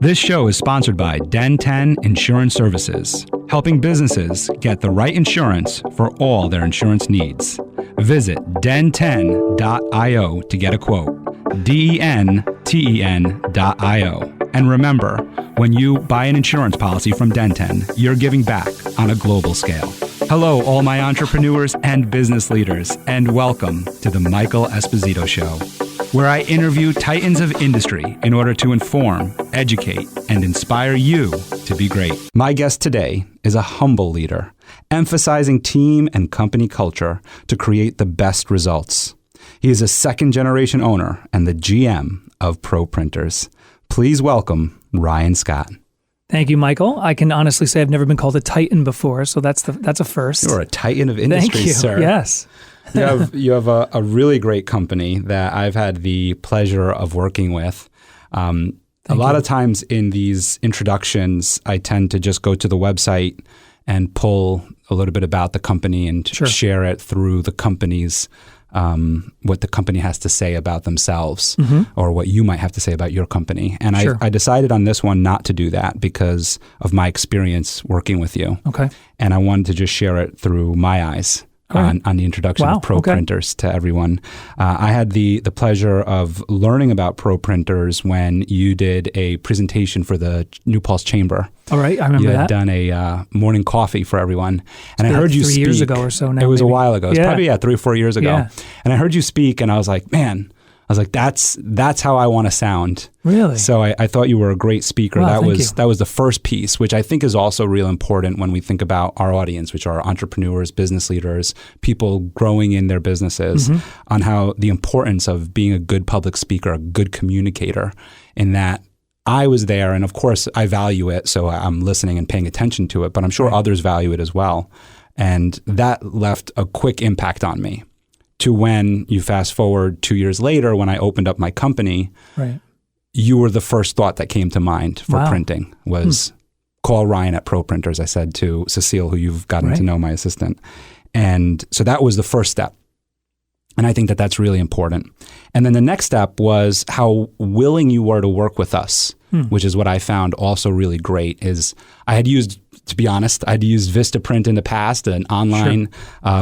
This show is sponsored by Den 10 Insurance Services, helping businesses get the right insurance for all their insurance needs. Visit den10.io to get a quote. DENTEN.io. And remember, when you buy an insurance policy from Den 10, you're giving back on a global scale. Hello, all my entrepreneurs and business leaders, and welcome to the Michael Esposito Show, where I interview titans of industry in order to inform, educate, and inspire you to be great. My guest today is a humble leader, emphasizing team and company culture to create the best results. He is a second-generation owner and the GM of Pro Printers. Please welcome Ryan Scott. Thank you, Michael. I can honestly say I've never been called a titan before, so that's a first. You're a titan of industry, Thank you. sir. Yes. You have a really great company that I've had the pleasure of working with. A lot of times in these introductions, I tend to just go to the website and pull a little bit about the company and share it through the company's what the company has to say about themselves, or what you might have to say about your company. And I decided on this one not to do that because of my experience working with you. Okay. And I wanted to just share it through my eyes. On the introduction of Pro Printers to everyone. I had the pleasure of learning about Pro Printers when you did a presentation for the New Paltz Chamber. All right, I remember that. You had done a morning coffee for everyone. And I heard you speak. 3 years ago or so now. It was a while ago. It was probably 3 or 4 years ago. Yeah. And I heard you speak and I was like, man, that's how I want to sound. Really? So I thought you were a great speaker. Wow, that was the first piece, which I think is also real important when we think about our audience, which are entrepreneurs, business leaders, people growing in their businesses, on how the importance of being a good public speaker, a good communicator, in that I was there, and of course I value it, so I'm listening and paying attention to it, but I'm sure others value it as well. And that left a quick impact on me. To when you fast forward 2 years later, when I opened up my company, you were the first thought that came to mind for printing was call Ryan at Pro Printers. I said to Cecile, who you've gotten to know, my assistant. And so that was the first step. And I think that that's really important. And then the next step was how willing you were to work with us, which is what I found also really great. Is I had used, to be honest, I'd used Vistaprint in the past, an online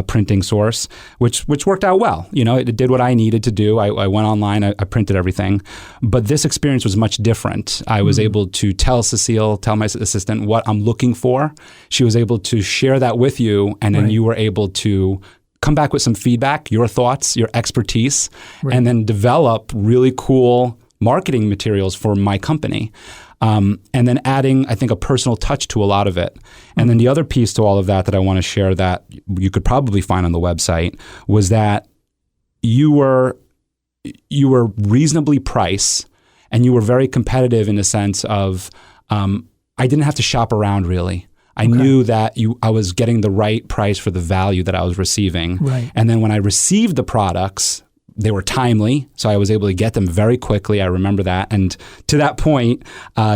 printing source, which worked out well. You know, it did what I needed to do. I went online, I printed everything. But this experience was much different. I was able to tell Cecile, tell my assistant what I'm looking for. She was able to share that with you, and then you were able to come back with some feedback, your thoughts, your expertise, and then develop really cool marketing materials for my company. And then adding, I think, a personal touch to a lot of it. And then the other piece to all of that I want to share that you could probably find on the website was that you were reasonably priced, and you were very competitive in the sense of I didn't have to shop around really. I knew that I was getting the right price for the value that I was receiving. Right. And then when I received the products, they were timely, so I was able to get them very quickly. I remember that. And to that point,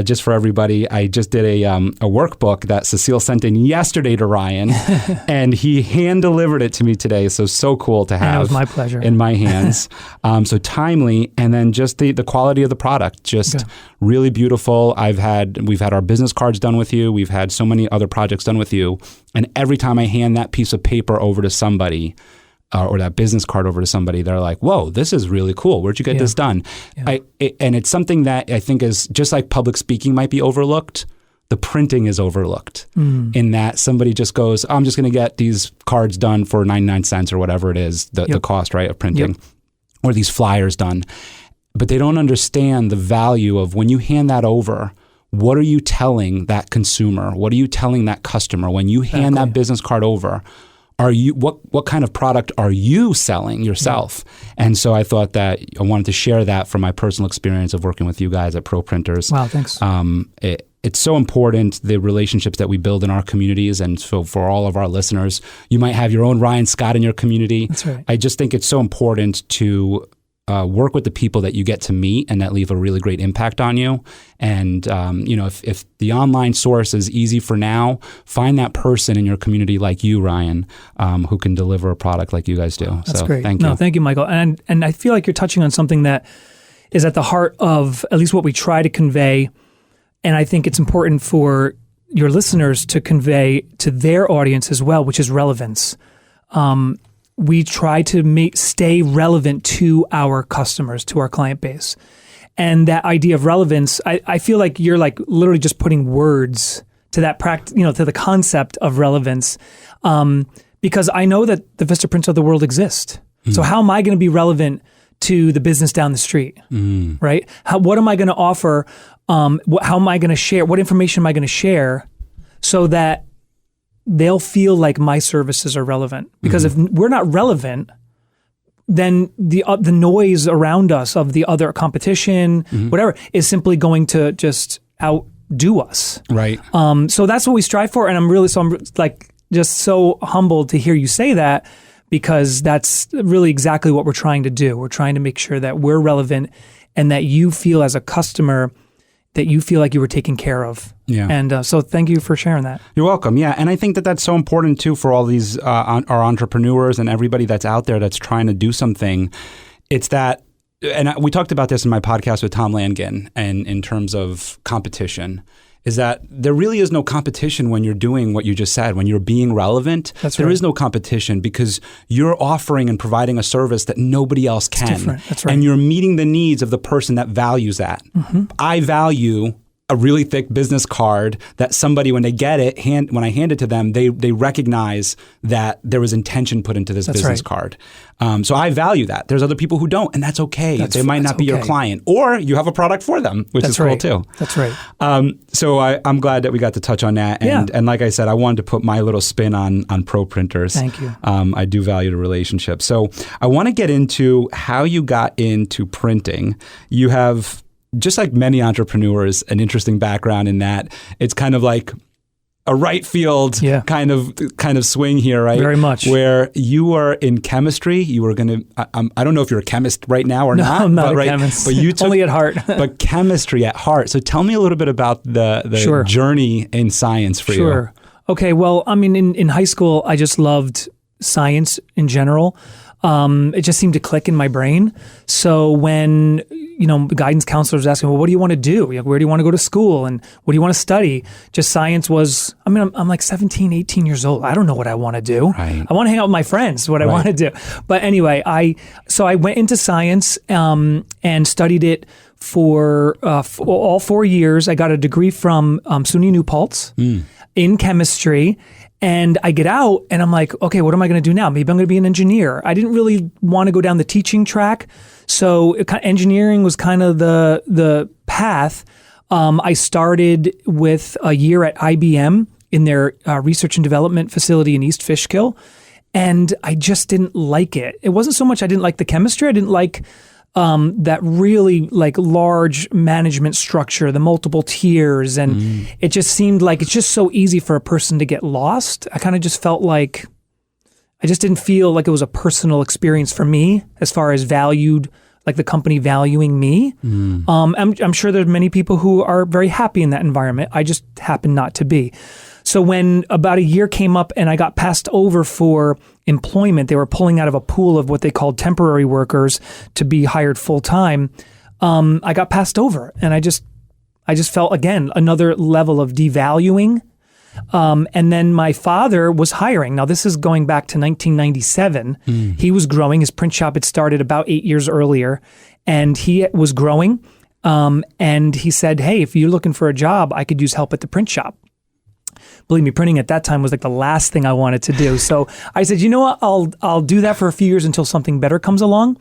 just for everybody, I just did a workbook that Cecile sent in yesterday to Ryan, and he hand-delivered it to me today. So cool to have. That was my pleasure. In my hands. So timely, and then just the quality of the product, just really beautiful. We've had our business cards done with you. We've had so many other projects done with you. And every time I hand that piece of paper over to somebody, or that business card over to somebody, they're like, whoa, this is really cool. Where'd you get this done? And it's something that I think is just like public speaking might be overlooked. The printing is overlooked in that somebody just goes, I'm just going to get these cards done for 99 cents or whatever it is, the cost, right, of printing, or these flyers done. But they don't understand the value of when you hand that over, what are you telling that consumer? What are you telling that customer? When you hand that business card over, what kind of product are you selling yourself? And so I thought that I wanted to share that from my personal experience of working with you guys at Pro Printers. Wow, thanks. It's so important, the relationships that we build in our communities. And so for all of our listeners, you might have your own Ryan Scott in your community. That's right. I just think it's so important to work with the people that you get to meet and that leave a really great impact on you. And, if the online source is easy for now, find that person in your community like you, Ryan, who can deliver a product like you guys do. That's so great. Thank you. No, thank you, Michael. And I feel like you're touching on something that is at the heart of at least what we try to convey And I think it's important for your listeners to convey to their audience as well, which is relevance. We try to stay relevant to our customers, to our client base. And that idea of relevance, I feel like you're like literally just putting words to that to the concept of relevance, because I know that the Vistaprints of the world exist. So how am I going to be relevant to the business down the street, right? What am I going to offer? How am I going to share? What information am I going to share so that they'll feel like my services are relevant? Because if we're not relevant, then the noise around us of the other competition, whatever, is simply going to just outdo us. Right. So that's what we strive for, and I'm like just so humbled to hear you say that, because that's really exactly what we're trying to do. We're trying to make sure that we're relevant and that you feel as a customer that you feel like you were taken care of. Yeah. And so thank you for sharing that. You're welcome. Yeah. And I think that that's so important too for all these our entrepreneurs and everybody that's out there that's trying to do something. It's that, and we talked about this in my podcast with Tom Langan, and in terms of competition, is that there really is no competition when you're doing what you just said, when you're being relevant. There is no competition because you're offering and providing a service that nobody else can. It's different. That's right. And you're meeting the needs of the person that values that. I value a really thick business card that somebody, when they get it, when I hand it to them, they recognize that there was intention put into this business card. So I value that. There's other people who don't, and that's okay. They might not be your client, or you have a product for them, which is cool too. That's right. So I'm glad that we got to touch on that. And like I said, I wanted to put my little spin on pro printers. Thank you. I do value the relationship. So I want to get into how you got into printing. You have, just like many entrepreneurs, an interesting background in that it's kind of like a right field kind of swing here, right? Very much. Where you were in chemistry, you were going to, I don't know if you're a chemist right now or no, not. I'm not a chemist. But you took, only at heart. But chemistry at heart. So tell me a little bit about the journey in science for you. Sure. Okay. Well, I mean, in high school, I just loved science in general. It just seemed to click in my brain. So when, the guidance counselor was asking, well, what do you want to do? Like, where do you want to go to school? And what do you want to study? Just science was, I'm like 17, 18 years old. I don't know what I want to do. Right. I want to hang out with my friends, what I want to do. But anyway, I went into science and studied it for all 4 years. I got a degree from SUNY New Paltz in chemistry. And I get out and I'm like, okay, what am I going to do now? Maybe I'm going to be an engineer. I didn't really want to go down the teaching track. So engineering was kind of the path. I started with a year at IBM in their research and development facility in East Fishkill. And I just didn't like it. It wasn't so much I didn't like the chemistry. I didn't like that really like large management structure, the multiple tiers. And it just seemed like it's just so easy for a person to get lost. I kind of just felt like I just didn't feel like it was a personal experience for me as far as valued, like the company valuing me. I'm sure there's many people who are very happy in that environment. I just happen not to be. So when about a year came up and I got passed over for employment, they were pulling out of a pool of what they called temporary workers to be hired full time. I got passed over, and I just felt, again, another level of devaluing. And then my father was hiring. Now, this is going back to 1997. He was growing. His print shop had started about 8 years earlier, and he was growing. And he said, hey, if you're looking for a job, I could use help at the print shop. Believe me, printing at that time was like the last thing I wanted to do. So I said, you know what, I'll do that for a few years until something better comes along.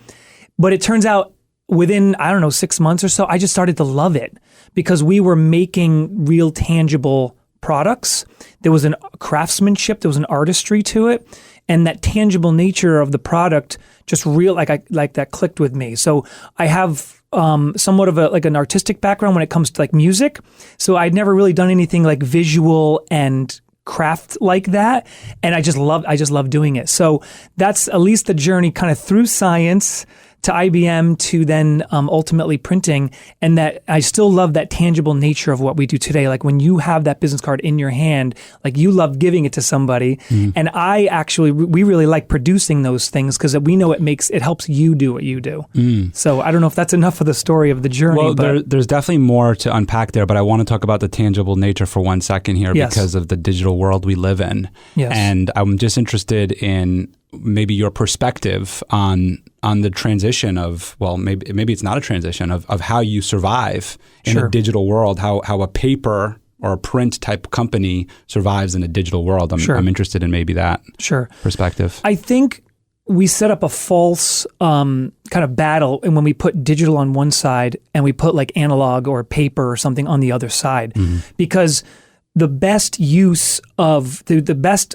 But it turns out within, 6 months or so, I just started to love it because we were making real tangible products. There was a craftsmanship, there was an artistry to it. And that tangible nature of the product just like that clicked with me. So I have somewhat of an artistic background when it comes to like music. So I'd never really done anything like visual and craft like that. And I just loved doing it. So that's at least the journey kind of through science to IBM to then ultimately printing, and that I still love that tangible nature of what we do today. Like when you have that business card in your hand, like you love giving it to somebody, and we really like producing those things because we know it helps you do what you do. So I don't know if that's enough of the story of the journey. Well, there's definitely more to unpack there, but I want to talk about the tangible nature for 1 second here because of the digital world we live in. Yes. And I'm just interested in maybe your perspective on the transition of, well, maybe it's not a transition of how you survive in a digital world, how a paper or a print type company survives in a digital world. I'm interested in maybe that perspective. I think we set up a false kind of battle, and when we put digital on one side and we put like analog or paper or something on the other side, because the best use of the best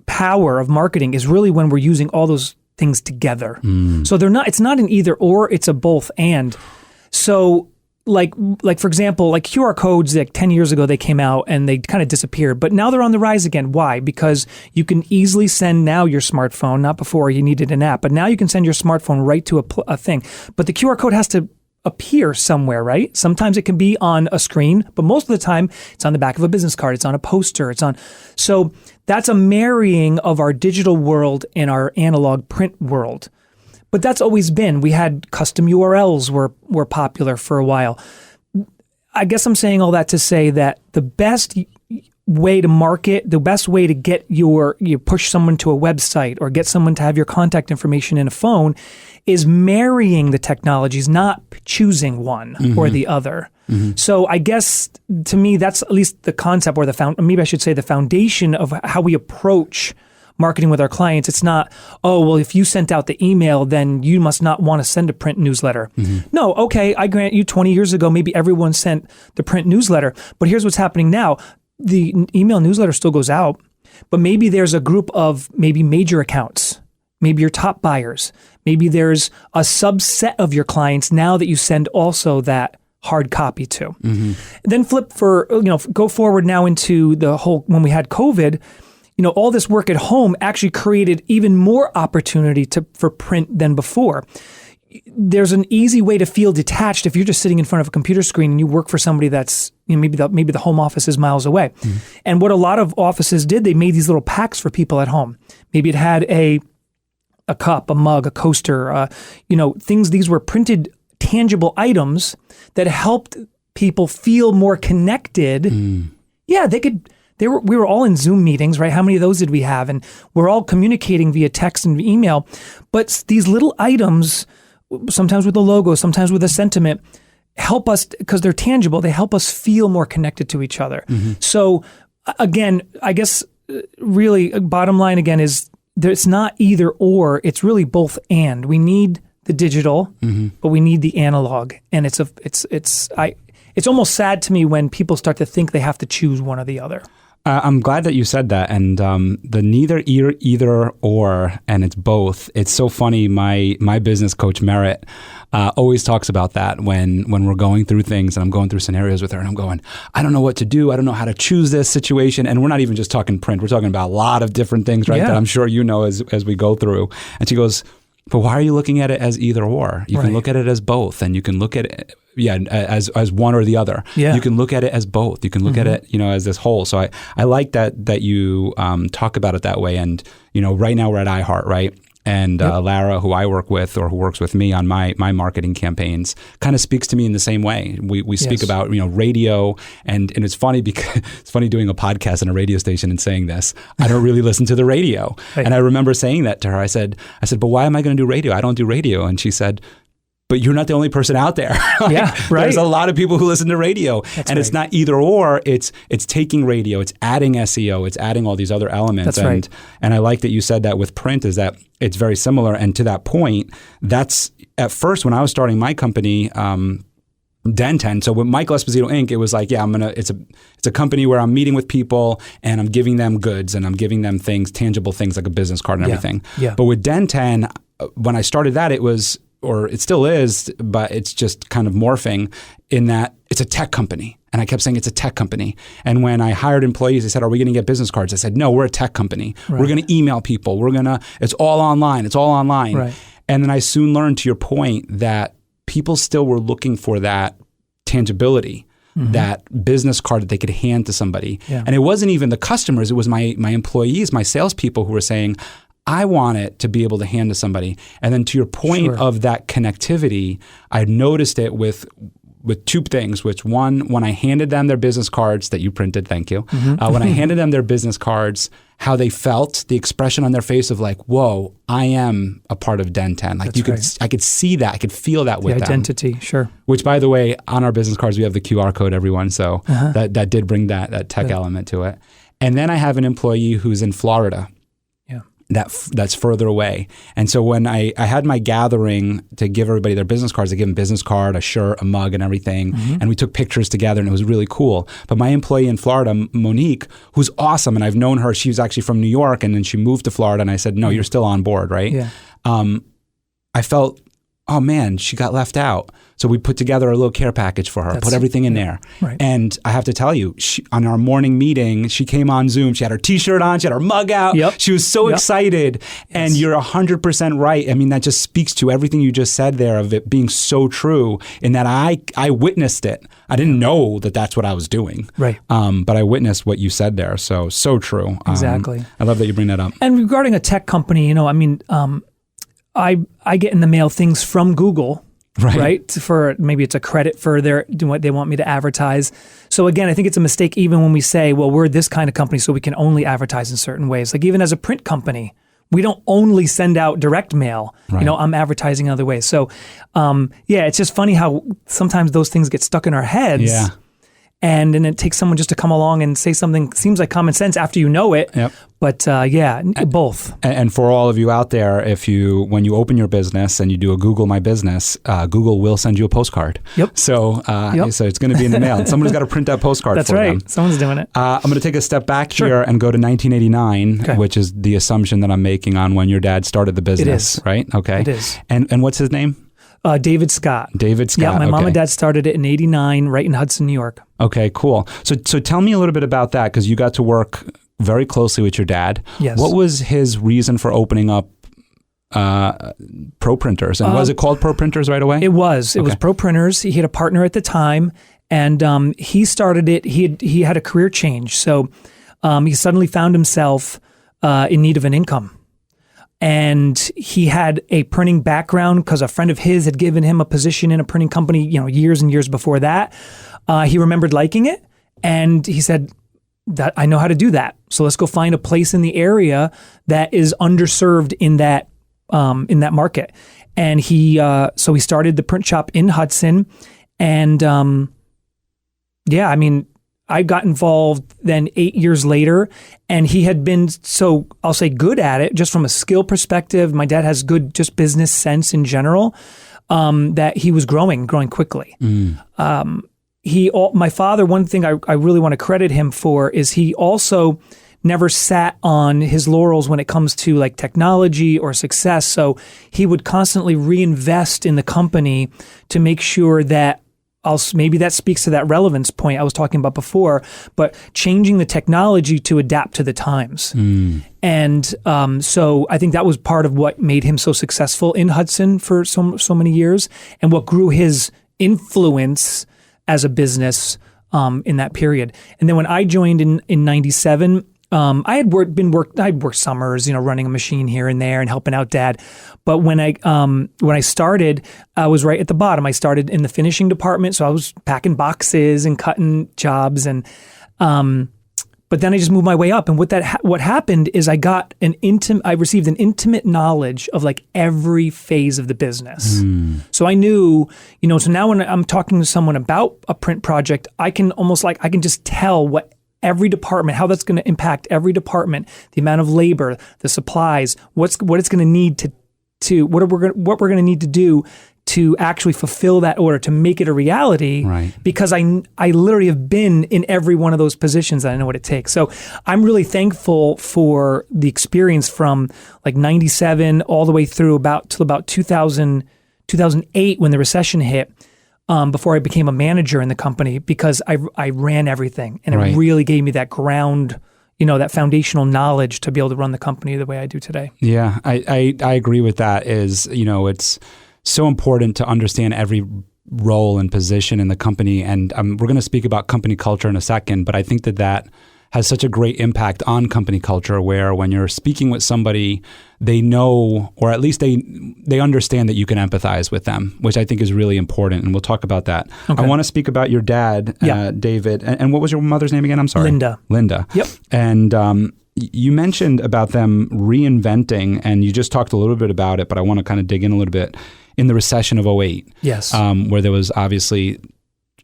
power of marketing is really when we're using all those things together. So it's not an either or, it's a both and. So like for example, like QR codes, like 10 years ago they came out and they kind of disappeared, but now they're on the rise again. Why? Because you can easily send now your smartphone, not before you needed an app, but now you can send your smartphone right to a thing. But the QR code has to appear somewhere, right? Sometimes it can be on a screen, but most of the time it's on the back of a business card, it's on a poster, so that's a marrying of our digital world and our analog print world. But that's always been. We had custom URLs were popular for a while. I guess I'm saying all that to say that the best way to market, the best way to get you push someone to a website or get someone to have your contact information in a phone is marrying the technologies, not choosing one or the other. So I guess to me, that's at least the concept or maybe I should say the foundation of how we approach marketing with our clients. It's not, oh, well, if you sent out the email, then you must not want to send a print newsletter. No, okay, I grant you 20 years ago, maybe everyone sent the print newsletter. But here's what's happening now. The email newsletter still goes out, but maybe there's a group of maybe major accounts, maybe your top buyers. Maybe there's a subset of your clients now that you send also that hard copy to. Then go forward now into the whole, when we had COVID, all this work at home actually created even more opportunity for print than before. There's an easy way to feel detached if you're just sitting in front of a computer screen and you work for somebody that's maybe the home office is miles away. And what a lot of offices did, they made these little packs for people at home. Maybe it had a cup, a mug, a coaster, things. These were printed tangible items that helped people feel more connected. Yeah, they could. We were all in Zoom meetings, right? How many of those did we have? And we're all communicating via text and email. But these little items, sometimes with a logo, sometimes with a sentiment, help us, because they're tangible, they help us feel more connected to each other. So again, I guess really bottom line again is it's not either or, it's really both and. We need the digital, but we need the analog. And it's almost sad to me when people start to think they have to choose one or the other. I'm glad that you said that. And the neither, either, or, and it's both. It's so funny. My business coach, Merritt, always talks about that when we're going through things and I'm going through scenarios with her and I'm going, I don't know what to do. I don't know how to choose this situation. And we're not even just talking print. We're talking about a lot of different things, right? That I'm sure you know as we go through. And she goes, but why are you looking at it as either or? You can look at it as both, and you can look at it, as one or the other. Yeah. You can look at it as both. You can look at it, as this whole. So I like that you talk about it that way. And right now we're at iHeart, right? And Lara, who I work with or who works with me on my marketing campaigns, kind of speaks to me in the same way. We speak about radio, and it's funny because it's funny doing a podcast on a radio station and saying this. I don't really listen to the radio, and I remember saying that to her. I said, but why am I going to do radio? I don't do radio, and she said, but you're not the only person out there. There's a lot of people who listen to radio. That's It's not either or, it's taking radio, it's adding SEO, it's adding all these other elements. And I like that you said that with print, is that it's very similar. And to that point, that's at first when I was starting my company, Den10. So with Michael Esposito Inc., it was like, it's a company where I'm meeting with people and I'm giving them goods and I'm giving them things, tangible things like a business card and everything. Yeah. But with Den10, when I started that, it was, or it still is, but it's just kind of morphing in that it's a tech company. And I kept saying it's a tech company. And when I hired employees, they said, are we going to get business cards? I said, no, we're a tech company. Right. We're going to email people. It's all online. It's all online. Right. And then I soon learned, to your point, that people still were looking for that tangibility, that business card that they could hand to somebody. Yeah. And it wasn't even the customers, it was my employees, my salespeople who were saying, I want it to be able to hand to somebody. And then to your point of that connectivity, I noticed it with two things, which one, when I handed them their business cards that you printed, thank you. When I handed them their business cards, how they felt, the expression on their face of like, whoa, I am a part of Den10. Like I could see that, I could feel that with the identity, sure. Which, by the way, on our business cards, we have the QR code, everyone. So that did bring that tech element to it. And then I have an employee who's in Florida. That's further away. And so when I had my gathering to give everybody their business cards, I give them a business card, a shirt, a mug, and everything. And we took pictures together, and it was really cool. But my employee in Florida, Monique, who's awesome, and I've known her, she was actually from New York, and then she moved to Florida, and I said, no, you're still on board, right? Yeah. I felt, oh man, she got left out. So we put together a little care package for her, put everything in there. Right. And I have to tell you, on our morning meeting, she came on Zoom. She had her T-shirt on. She had her mug out. She was so excited. And you're 100% right. I mean, that just speaks to everything you just said there of it being so true in that I witnessed it. I didn't know that that's what I was doing. Right. But I witnessed what you said there. So true. Exactly. I love that you bring that up. And regarding a tech company, I get in the mail things from Google. Right. For maybe it's a credit for what they want me to advertise. So again, I think it's a mistake even when we say, well, we're this kind of company, so we can only advertise in certain ways. Like even as a print company, we don't only send out direct mail. Right. I'm advertising in other ways. So it's just funny how sometimes those things get stuck in our heads. Yeah. And then it takes someone just to come along and say something seems like common sense after you know it. Yep. But both. And for all of you out there, when you open your business and you do a Google My Business, Google will send you a postcard. Yep. So it's going to be in the mail. And someone's got to print that postcard That's for them. That's right. Someone's doing it. I'm going to take a step back here and go to 1989, which is the assumption that I'm making on when your dad started the business. It is. Right? Okay. It is. And what's his name? David Scott. David Scott. Yeah, my mom and dad started it in 89 right in Hudson, New York. Okay, cool. So tell me a little bit about that, because you got to work very closely with your dad. Yes. What was his reason for opening up Pro Printers? And was it called Pro Printers right away? It was. It was Pro Printers. He had a partner at the time, and he started it. He had a career change. So he suddenly found himself in need of an income. And he had a printing background because a friend of his had given him a position in a printing company, years and years before that. He remembered liking it, and he said, "That I know how to do that. So let's go find a place in the area that is underserved in that market." And he started the print shop in Hudson, and I got involved then 8 years later, and he had been so, I'll say, good at it, just from a skill perspective. My dad has good just business sense in general, that he was growing quickly. My father, one thing I really want to credit him for is he also never sat on his laurels when it comes to like technology or success. So he would constantly reinvest in the company to make sure that maybe that speaks to that relevance point I was talking about before, but changing the technology to adapt to the times. And so I think that was part of what made him so successful in Hudson for so many years, and what grew his influence as a business in that period. And then when I joined in 97, I'd worked summers, running a machine here and there and helping out Dad. But when I started, I was right at the bottom. I started in the finishing department, so I was packing boxes and cutting jobs, and but then I just moved my way up. And what happened is I received an intimate knowledge of like every phase of the business. So I knew, so now when I'm talking to someone about a print project, I can just tell what every department, how that's going to impact every department, the amount of labor, the supplies, what it's going to need what we're going to need to do to actually fulfill that order, to make it a reality. Right. Because I literally have been in every one of those positions, and I know what it takes. So I'm really thankful for the experience from like 97 all the way through till about 2008 when the recession hit. Before I became a manager in the company, because I ran everything, and it really gave me that ground, that foundational knowledge to be able to run the company the way I do today. Yeah, I agree with that. It's so important to understand every role and position in the company. And we're going to speak about company culture in a second, but I think that has such a great impact on company culture, where when you're speaking with somebody, they know, or at least they understand that you can empathize with them, which I think is really important. And we'll talk about that. Okay. I want to speak about your dad, David. And what was your mother's name again? I'm sorry. Linda. Yep. And you mentioned about them reinventing, and you just talked a little bit about it, but I want to kind of dig in a little bit, in the recession of 2008. Yes. Where there was obviously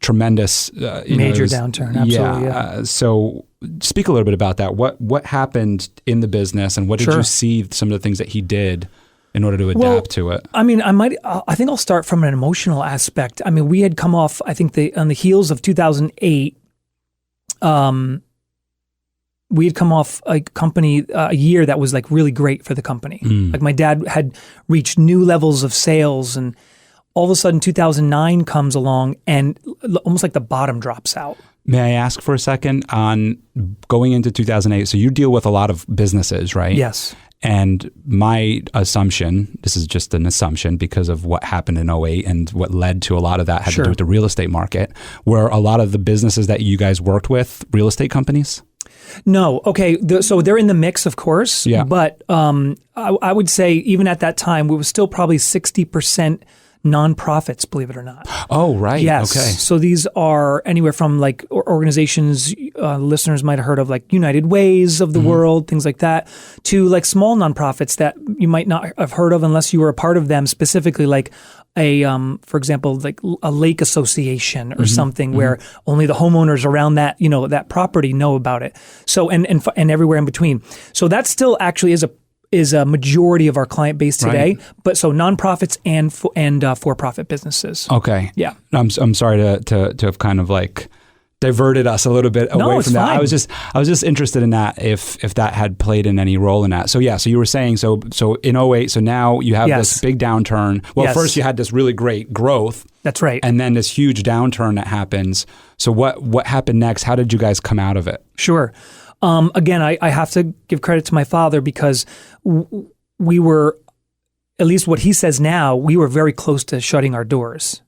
tremendous major downturn. Absolutely. Yeah. So speak a little bit about that. What happened in the business, and what did you see some of the things that he did in order to adapt to it? I mean, I think I'll start from an emotional aspect. I mean, we had come off, I think on the heels of 2008, we had come off a company, a year that was like really great for the company. Like my dad had reached new levels of sales, and all of a sudden 2009 comes along and almost like the bottom drops out. May I ask for a second on going into 2008? So you deal with a lot of businesses, right? Yes. And my assumption, this is just an assumption because of what happened in 2008 and what led to a lot of that had to do with the real estate market, were a lot of the businesses that you guys worked with real estate companies? No. Okay. So they're in the mix, of course. Yeah. But I would say even at that time, we were still probably 60% nonprofits, believe it or not. Oh, right. Yes. Okay. So these are anywhere from like organizations listeners might have heard of, like United Ways of the world, things like that, to like small nonprofits that you might not have heard of unless you were a part of them, specifically like for example, like a lake association or something where only the homeowners around that, that property know about it. So, and everywhere in between. So that still actually is a majority of our client base today, right. But so nonprofits and for-profit businesses. Okay. Yeah. I'm sorry to have kind of like diverted us a little bit away from that. Fine. I was just interested in that, if that had played in any role in that. So yeah, so you were saying, so in 2008, so now you have this big downturn. Well, first you had this really great growth. That's right. And then this huge downturn that happens. So what happened next? How did you guys come out of it? Sure. Again, I have to give credit to my father, because we were, at least what he says now, we were very close to shutting our doors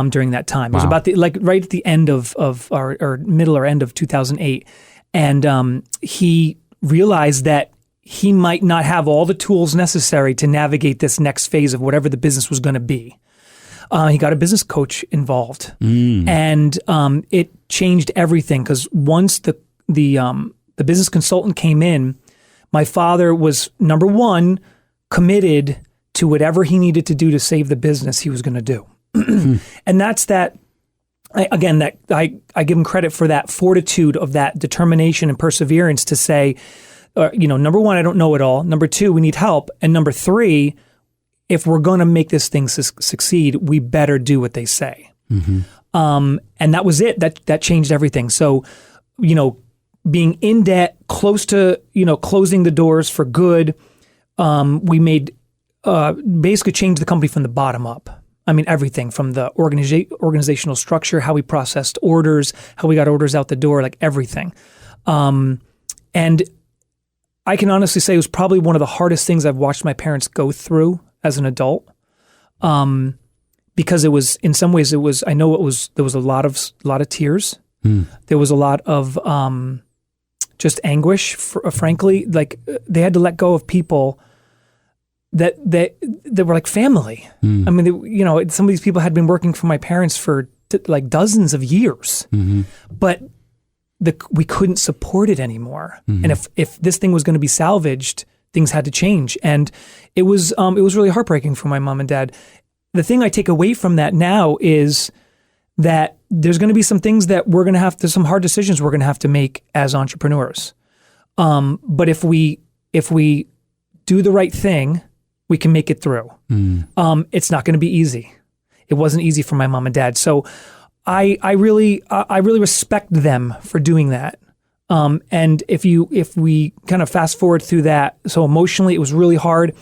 during that time. It was about right at the end of our middle or end of 2008. And he realized that he might not have all the tools necessary to navigate this next phase of whatever the business was going to be. He got a business coach involved, and it changed everything, because once the business consultant came in, my father was, number one, committed to whatever he needed to do to save the business he was going to do. And that's that. I give him credit for that fortitude, of that determination and perseverance to say, number one, I don't know it all. Number two, we need help. And number three, if we're going to make this thing succeed, we better do what they say. And that was it. That changed everything. So, being in debt, close to, closing the doors for good, we made, basically changed the company from the bottom up. I mean, everything from the organizational structure, how we processed orders, how we got orders out the door, like everything. And I can honestly say it was probably one of the hardest things I've watched my parents go through as an adult. Because it was, in some ways, there was a lot of tears. There was a lot of just anguish, frankly. Like, they had to let go of people that were like family. I mean, some of these people had been working for my parents for like dozens of years, but we couldn't support it anymore. And if this thing was going to be salvaged, things had to change. And it was really heartbreaking for my mom and dad. The thing I take away from that now is that there's going to be some things that there's some hard decisions we're going to have to make as entrepreneurs. But if we do the right thing, we can make it through. It's not going to be easy. It wasn't easy for my mom and dad. So I really respect them for doing that. And if we kind of fast forward through that, so emotionally it was really hard.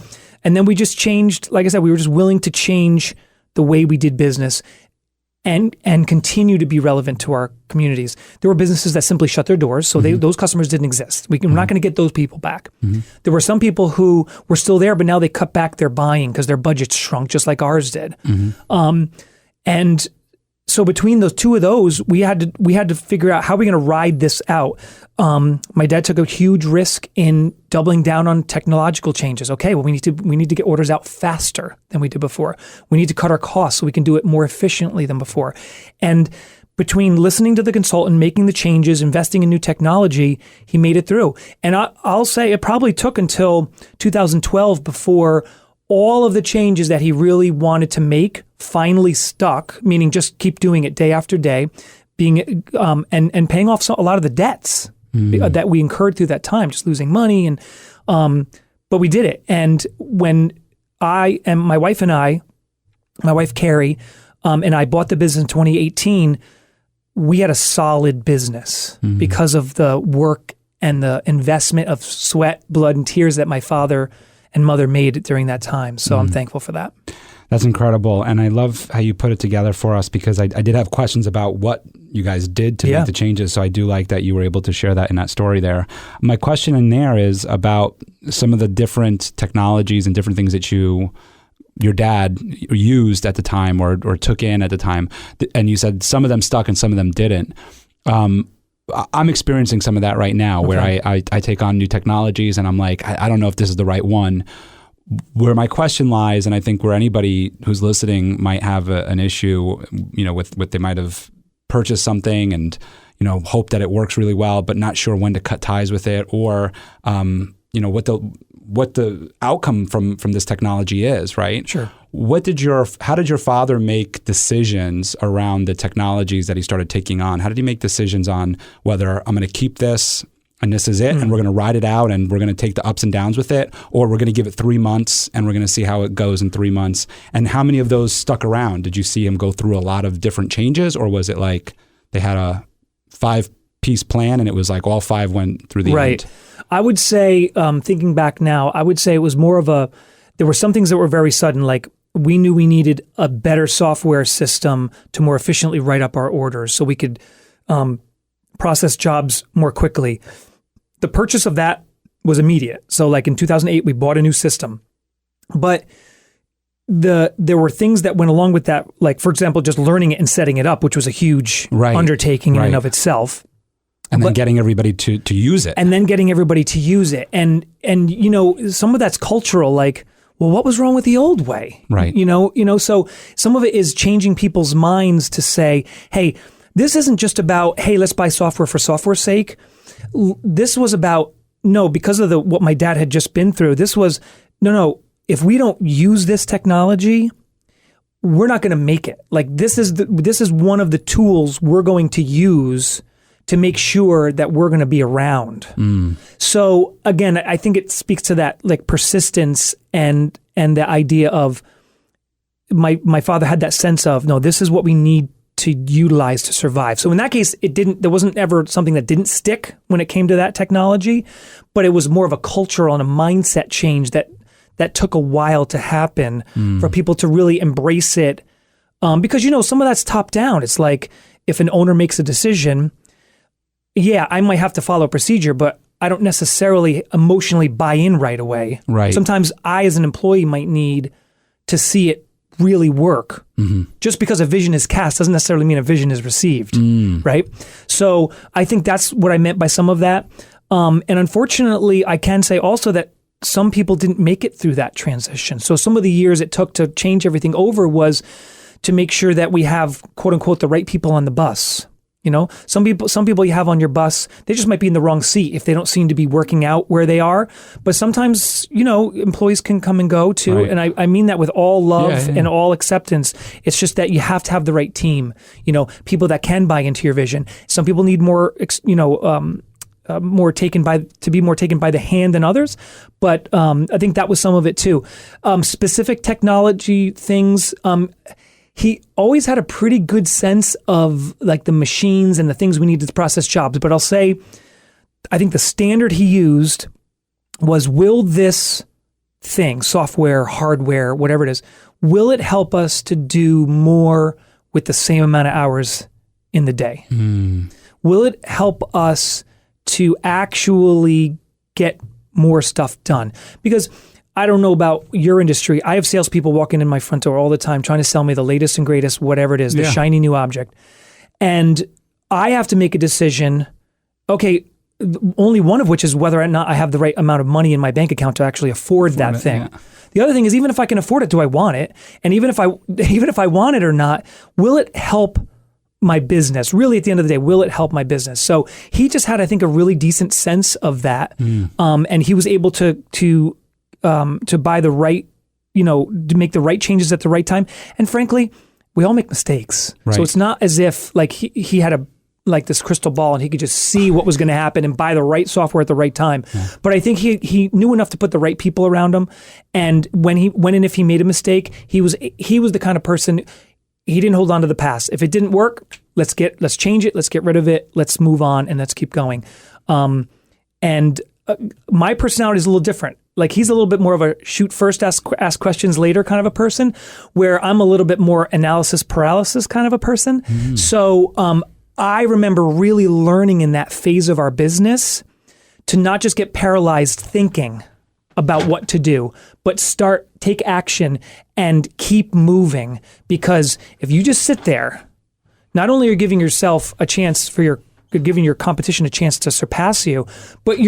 And then we just changed, like I said, we were just willing to change the way we did business. and continue to be relevant to our communities. There were businesses that simply shut their doors, so those customers didn't exist. We're not going to get those people back. There were some people who were still there, but now they cut back their buying because their budgets shrunk just like ours did. And so between those two of those, we had to figure out how we're going to ride this out. My dad took a huge risk in doubling down on technological changes. Okay, well, we need to get orders out faster than we did before. We need to cut our costs so we can do it more efficiently than before. And between listening to the consultant, making the changes, investing in new technology, he made it through. And I'll say it probably took until 2012 before all of the changes that he really wanted to make finally stuck, meaning just keep doing it day after day, being and paying off a lot of the debts that we incurred through that time, just losing money. And but we did it. And when my wife Carrie, and I bought the business in 2018, we had a solid business because of the work and the investment of sweat, blood, and tears that my father and mother made during that time. So I'm thankful for that. That's incredible. And I love how you put it together for us, because I did have questions about what you guys did to make the changes. So I do like that you were able to share that in that story there. My question in there is about some of the different technologies and different things that your dad used at the time or took in at the time. And you said some of them stuck and some of them didn't. I'm experiencing some of that right now, where I take on new technologies and I'm like, I don't know if this is the right one. Where my question lies, and I think where anybody who's listening might have an issue, with they might have purchased something and, hope that it works really well, but not sure when to cut ties with it, or, what the outcome from this technology is, right? Sure. How did your father make decisions around the technologies that he started taking on? How did he make decisions on whether I'm going to keep this and this is it, and we're going to ride it out and we're going to take the ups and downs with it, or we're going to give it 3 months and we're going to see how it goes in 3 months? And how many of those stuck around? Did you see him go through a lot of different changes, or was it like they had a 5-piece plan and it was like all 5 went through the end? I would say, thinking back now, I would say it was more of there were some things that were very sudden, like we knew we needed a better software system to more efficiently write up our orders so we could process jobs more quickly. The purchase of that was immediate. So like in 2008, we bought a new system. But there were things that went along with that, like, for example, just learning it and setting it up, which was a huge undertaking in and of itself. And then getting everybody to use it. And then getting everybody to use it. And some of that's cultural, like, well, what was wrong with the old way? Right. So some of it is changing people's minds to say, hey, this isn't just about, hey, let's buy software for software's sake. This was about, no, because of what my dad had just been through, this was, no, if we don't use this technology, we're not going to make it. Like, this is one of the tools we're going to use to make sure that we're going to be around. So again, I think it speaks to that, like, persistence and the idea of my father had that sense of, no, this is what we need to utilize to survive. So in that case, there wasn't ever something that didn't stick when it came to that technology, but it was more of a cultural and a mindset change that took a while to happen for people to really embrace it. Because, some of that's top down. It's like, if an owner makes a decision, yeah, I might have to follow procedure, but I don't necessarily emotionally buy in right away. Right. Sometimes I, as an employee, might need to see it really work. Just because a vision is cast doesn't necessarily mean a vision is received, right? So I think that's what I meant by some of that. And unfortunately, I can say also that some people didn't make it through that transition. So some of the years it took to change everything over was to make sure that we have, quote unquote, the right people on the bus. Some people you have on your bus, they just might be in the wrong seat if they don't seem to be working out where they are. But sometimes, employees can come and go too. Right. And I mean that with all love and all acceptance. It's just that you have to have the right team, people that can buy into your vision. Some people need more, to be more taken by the hand than others. But I think that was some of it too. Specific technology things, he always had a pretty good sense of, like, the machines and the things we needed to process jobs. But I'll say, I think the standard he used was, will this thing, software, hardware, whatever it is, will it help us to do more with the same amount of hours in the day? Will it help us to actually get more stuff done? Because I don't know about your industry. I have salespeople walking in my front door all the time trying to sell me the latest and greatest, whatever it is, the shiny new object. And I have to make a decision, okay, only one of which is whether or not I have the right amount of money in my bank account to actually afford that thing. Yeah. The other thing is, even if I can afford it, do I want it? And even if I want it or not, will it help my business? Really, at the end of the day, will it help my business? So he just had, I think, a really decent sense of that. And he was able to buy the right, to make the right changes at the right time. And frankly, we all make mistakes. Right. So it's not as if like he had this crystal ball and he could just see what was going to happen and buy the right software at the right time. Yeah. But I think he knew enough to put the right people around him. And when if he made a mistake, he was the kind of person, he didn't hold on to the past. If it didn't work, let's change it, let's get rid of it, let's move on, and let's keep going. My personality is a little different. Like he's a little bit more of a shoot first, ask questions later kind of a person, where I'm a little bit more analysis paralysis kind of a person. So I remember really learning in that phase of our business to not just get paralyzed thinking about what to do, but take action and keep moving. Because if you just sit there, not only are you giving yourself a chance you're giving your competition a chance to surpass you, but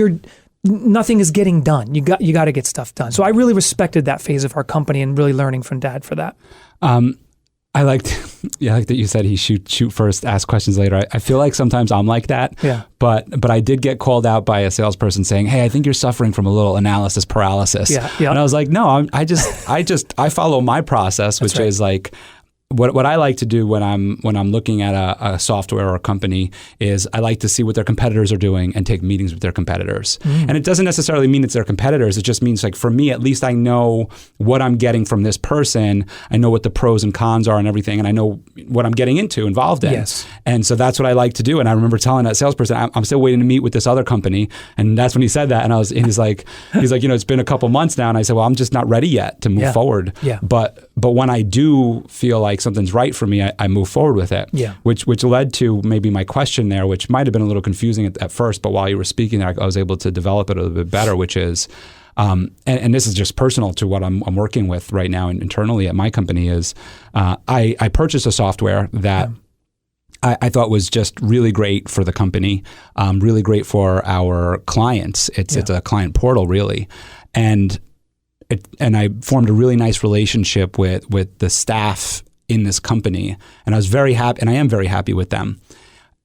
nothing is getting done. You got to get stuff done. So I really respected that phase of our company and really learning from Dad for that. I liked that you said he shoot first, ask questions later. I feel like sometimes I'm like that. Yeah. But I did get called out by a salesperson saying, "Hey, I think you're suffering from a little analysis paralysis." Yeah. And I was like, "No, I follow my process, which is like." What I like to do when I'm looking at a software or a company is I like to see what their competitors are doing and take meetings with their competitors. And it doesn't necessarily mean it's their competitors. It just means, like, for me, at least I know what I'm getting from this person. I know what the pros and cons are and everything, and I know what I'm getting involved in. Yes. And so that's what I like to do. And I remember telling that salesperson, I'm still waiting to meet with this other company. And that's when he said that. And he's like, it's been a couple months now. And I said, well, I'm just not ready yet to move forward. Yeah. But when I do feel like something's right for me, I move forward with it. Yeah. Which led to maybe my question there, which might have been a little confusing at first, but while you were speaking there, I was able to develop it a little bit better, which is, and this is just personal to what I'm working with right now internally at my company, is I purchased a software that I thought was just really great for the company, really great for our clients. It's a client portal, really. And I formed a really nice relationship with the staff in this company, and I was very happy, and I am very happy with them.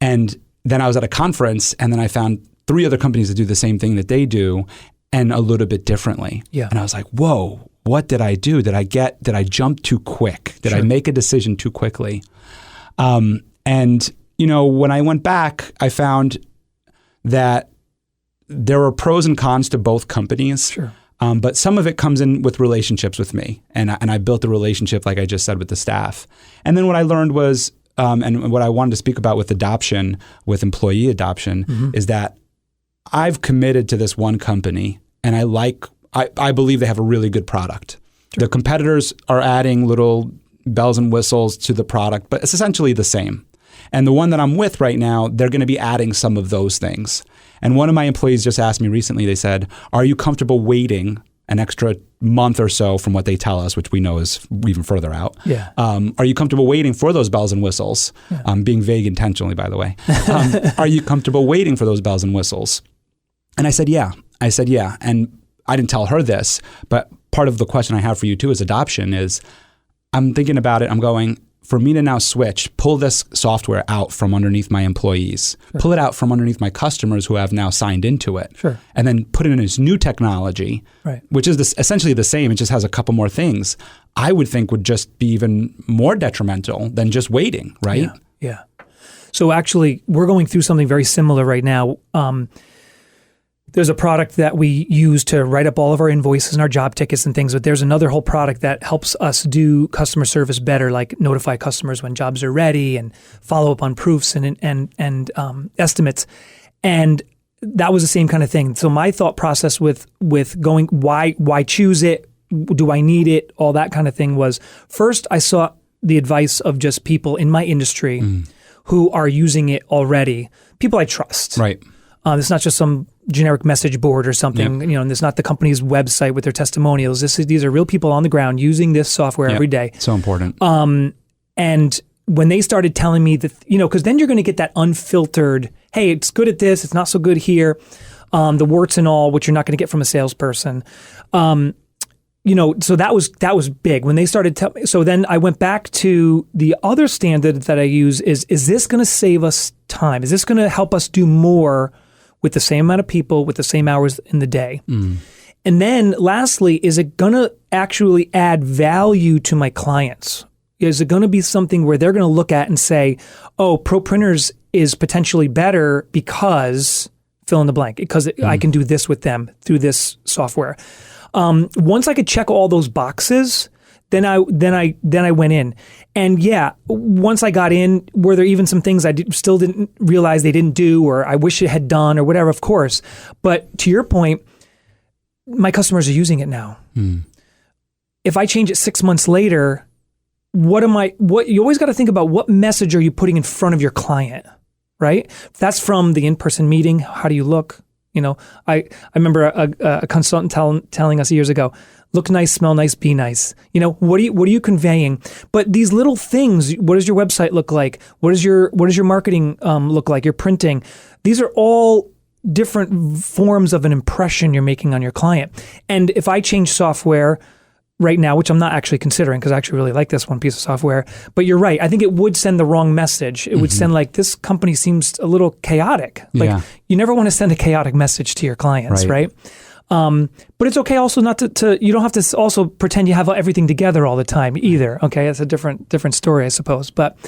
And then I was at a conference, and then I found 3 other companies that do the same thing that they do, and a little bit differently. Yeah. And I was like, whoa, what did I do? Did I jump too quick? Did I make a decision too quickly? And when I went back, I found that there were pros and cons to both companies. Sure. But some of it comes in with relationships with me. And I built a relationship, like I just said, with the staff. And then what I learned was, and what I wanted to speak about with adoption, with employee adoption, is that I've committed to this one company, and I believe they have a really good product. Sure. The competitors are adding little bells and whistles to the product, but it's essentially the same. And the one that I'm with right now, they're going to be adding some of those things. And one of my employees just asked me recently, they said, are you comfortable waiting an extra month or so from what they tell us, which we know is even further out? Yeah. Are you comfortable waiting for those bells and whistles? Yeah. Being vague intentionally, by the way. Are you comfortable waiting for those bells and whistles? And I said, yeah. And I didn't tell her this, but part of the question I have for you too is adoption is, I'm thinking about it, I'm going, for me to now pull this software out from underneath my employees, pull it out from underneath my customers who have now signed into it, and then put it in this new technology, which is essentially the same, it just has a couple more things, I would think would just be even more detrimental than just waiting, right? Yeah. So actually, we're going through something very similar right now. There's a product that we use to write up all of our invoices and our job tickets and things, but there's another whole product that helps us do customer service better, like notify customers when jobs are ready and follow up on proofs and estimates. And that was the same kind of thing. So my thought process with why choose it? Do I need it? All that kind of thing was, first I saw the advice of just people in my industry who are using it already, people I trust. Right. It's not just some generic message board or something, and it's not the company's website with their testimonials. These are real people on the ground using this software every day. So important. And when they started telling me that, because then you're going to get that unfiltered, hey, it's good at this, it's not so good here, the warts and all, which you're not going to get from a salesperson. So that was big when they started. So then I went back to the other standard that I use is this going to save us time? Is this going to help us do more with the same amount of people, with the same hours in the day? And then lastly, is it going to actually add value to my clients? Is it going to be something where they're going to look at and say, oh, Pro Printers is potentially better because fill in the blank, because I can do this with them through this software. Once I could check all those boxes, then I went in, and once I got in, were there even some things I still didn't realize they didn't do, or I wish it had done, or whatever? Of course, but to your point, my customers are using it now. If I change it 6 months later, what you always got to think about, what message are you putting in front of your client, right? That's from the in-person meeting. How do you look? I remember a consultant telling us years ago, look nice, smell nice, be nice. What are you conveying? But these little things, what does your website look like? What does your marketing look like? Your printing. These are all different forms of an impression you're making on your client. And if I change software right now, which I'm not actually considering because I actually really like this one piece of software, but you're right. I think it would send the wrong message. It would send like, this company seems a little chaotic. Like you never want to send a chaotic message to your clients, right? But it's okay also not to you don't have to also pretend you have everything together all the time either. Okay, that's a different story, I suppose. But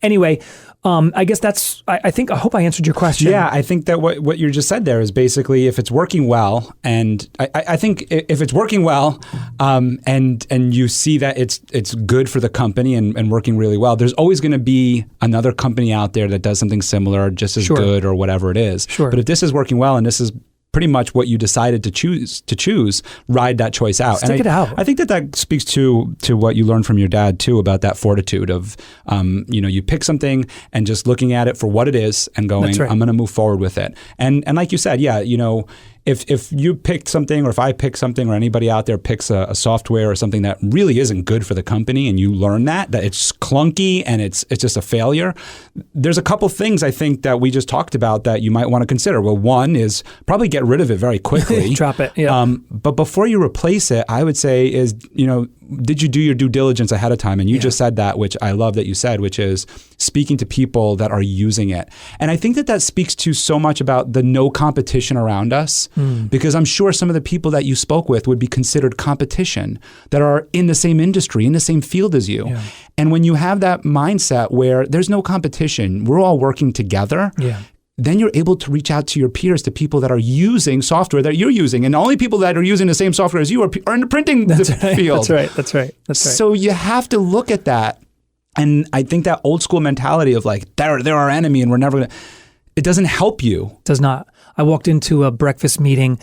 anyway, I guess I hope I answered your question. Yeah, I think that what you just said there is basically, if it's working well, and I think if it's working well, and you see that it's good for the company and working really well, there's always going to be another company out there that does something similar, just as good or whatever it is. Sure. But if this is working well and this is pretty much what you decided to choose, ride that choice out. Stick it out. I think that speaks to what you learned from your dad too, about that fortitude of, you pick something and just looking at it for what it is and going, I'm going to move forward with it. And like you said, if you picked something, or if I pick something, or anybody out there picks a software or something that really isn't good for the company, and you learn that it's clunky and it's just a failure, there's a couple things I think that we just talked about that you might want to consider. Well, one is probably get rid of it very quickly. Drop it. Yeah. But before you replace it, I would say is, did you do your due diligence ahead of time? And you just said that, which I love that you said, which is speaking to people that are using it. And I think that speaks to so much about the no competition around us, because I'm sure some of the people that you spoke with would be considered competition, that are in the same industry, in the same field as you. Yeah. And when you have that mindset where there's no competition, we're all working together. Yeah. Then you're able to reach out to your peers, to people that are using software that you're using. And the only people that are using the same software as you are in the printing field. That's right. So you have to look at that. And I think that old school mentality of like, they're our enemy and we're never going to, it doesn't help you. It does not. I walked into a breakfast meeting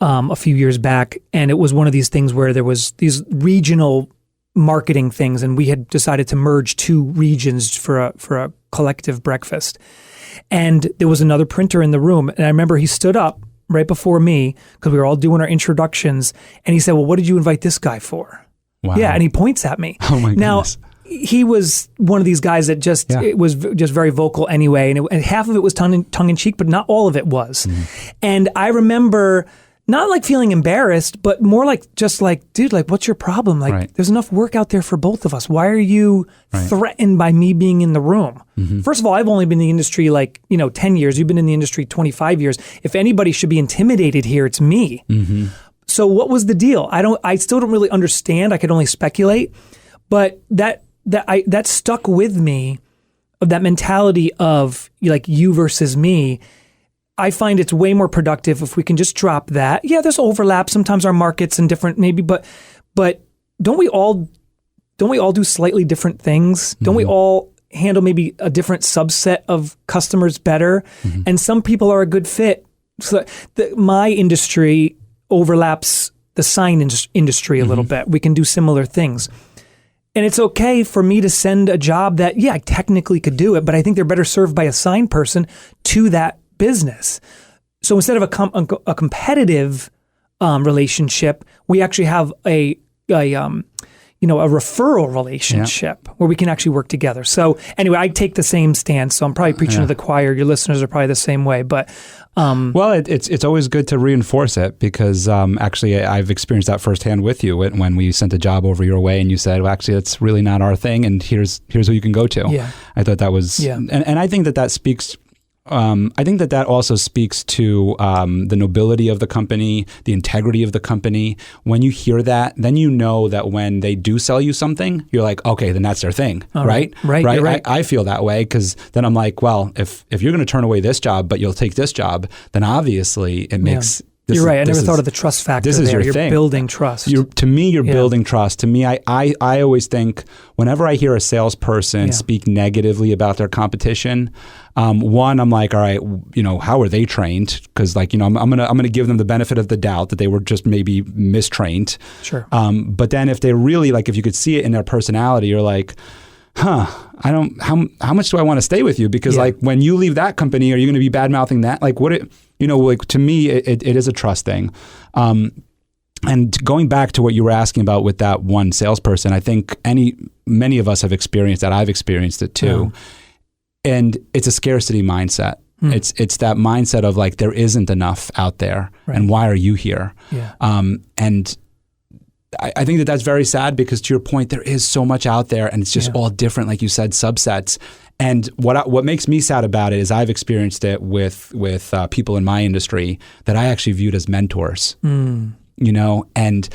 a few years back, and it was one of these things where there was these regional marketing things, and we had decided to merge two regions for a collective breakfast. And there was another printer in the room. And I remember he stood up right before me because we were all doing our introductions. And he said, well, what did you invite this guy for? Wow. Yeah. And he points at me. Oh my goodness. Now, he was one of these guys that it was just very vocal anyway. And half of it was tongue in cheek, but not all of it was. And I remember not like feeling embarrassed, but more like just like, dude, like, what's your problem? Like, there's enough work out there for both of us. Why are you threatened by me being in the room? First of all, I've only been in the industry 10 years. You've been in the industry 25 years. If anybody should be intimidated here, it's me. So what was the deal? I still don't really understand. I could only speculate, but that stuck with me, of that mentality of like you versus me. I find it's way more productive if we can just drop that. Yeah, there's overlap. Sometimes our markets and different maybe, but don't we all do slightly different things? Don't we all handle maybe a different subset of customers better? And some people are a good fit. So my industry overlaps the sign industry a little bit. We can do similar things. And it's okay for me to send a job that, I technically could do it, but I think they're better served by a signed person to that business. So instead of a competitive relationship, we actually have a referral relationship where we can actually work together. So anyway, I take the same stance. So I'm probably preaching to the choir. Your listeners are probably the same way, but well, it's always good to reinforce it because actually I've experienced that firsthand with you when we sent a job over your way and you said, well, actually that's really not our thing, and here's who you can go to. Yeah. I thought that was, and I think that speaks. I think that also speaks to the nobility of the company, the integrity of the company. When you hear that, then you know that when they do sell you something, you're like, okay, then that's their thing, right? Right. I feel that way because then I'm like, well, if you're going to turn away this job, but you'll take this job, then obviously it makes. You're right. I never thought of the trust factor. This is there. You're thing. Building trust. To me, you're building trust. To me, I always think whenever I hear a salesperson speak negatively about their competition, one, I'm like, all right, how are they trained? Because I'm gonna give them the benefit of the doubt that they were just maybe mistrained. Sure. But then if they really if you could see it in their personality, you're like, how much do I want to stay with you? Because when you leave that company, are you going to be bad mouthing that? To me, it is a trust thing. And going back to what you were asking about with that one salesperson, I think many of us have experienced that. I've experienced it too. And it's a scarcity mindset. It's that mindset of there isn't enough out there. Right. And why are you here? Yeah. And I think that's very sad because to your point, there is so much out there and it's just all different, like you said, subsets. And what makes me sad about it is I've experienced it with people in my industry that I actually viewed as mentors, and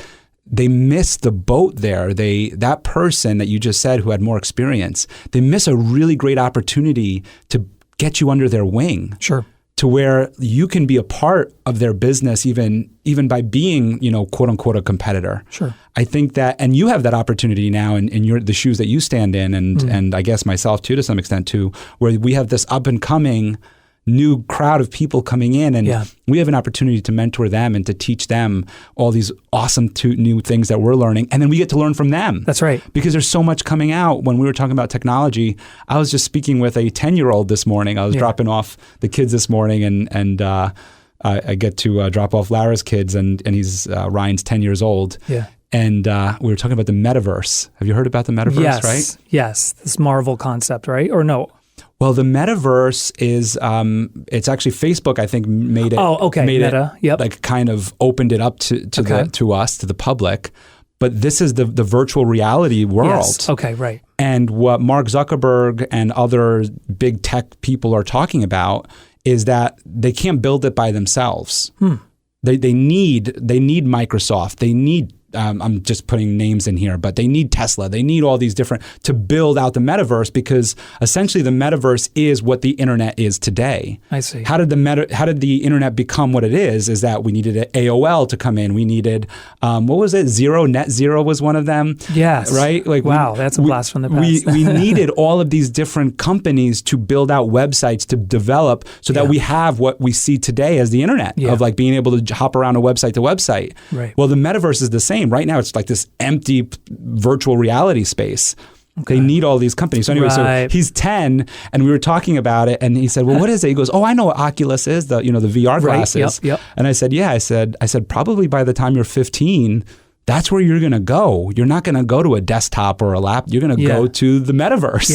they miss the boat there. That person that you just said who had more experience, they miss a really great opportunity to get you under their wing. Sure. To where you can be a part of their business even by being, quote unquote, a competitor. Sure. I think that, and you have that opportunity now in the shoes that you stand in, and I guess myself too, to some extent too, where we have this up and coming new crowd of people coming in, and we have an opportunity to mentor them and to teach them all these awesome new things that we're learning, and then we get to learn from them. That's right. Because there's so much coming out. When we were talking about technology, I was just speaking with a 10-year-old this morning. I was dropping off the kids this morning, and I get to drop off Lara's kids, and he's Ryan's 10 years old. Yeah. And we were talking about the metaverse. Have you heard about the metaverse, right? Yes. This Marvel concept, right? Or no? Well, the metaverse is, it's actually Facebook, I think, made it. Oh, okay. Meta, kind of opened it up to us, to the public. But this is the virtual reality world. Yes. Okay, right. And what Mark Zuckerberg and other big tech people are talking about is that they can't build it by themselves. They need Microsoft. They need I'm just putting names in here, but they need Tesla. They need all these different to build out the metaverse, because essentially the metaverse is what the internet is today. I see. How did the internet become what it is? Is that we needed AOL to come in. We needed what was it? Net zero was one of them. Yes. Right? Wow, that's a blast from the past. we needed all of these different companies to build out websites to develop so that we have what we see today as the internet of being able to hop around a website to website. Right. Well, the metaverse is the same. Right now, it's like this empty virtual reality space. Okay. They need all these companies. So anyway, so he's 10, and we were talking about it, and he said, "Well, what is it?" He goes, "Oh, I know what Oculus is, the VR glasses." Yep. And I said, "Yeah." I said, probably by the time you're 15, that's where you're going to go. You're not going to go to a desktop or a laptop. You're going to go to the metaverse.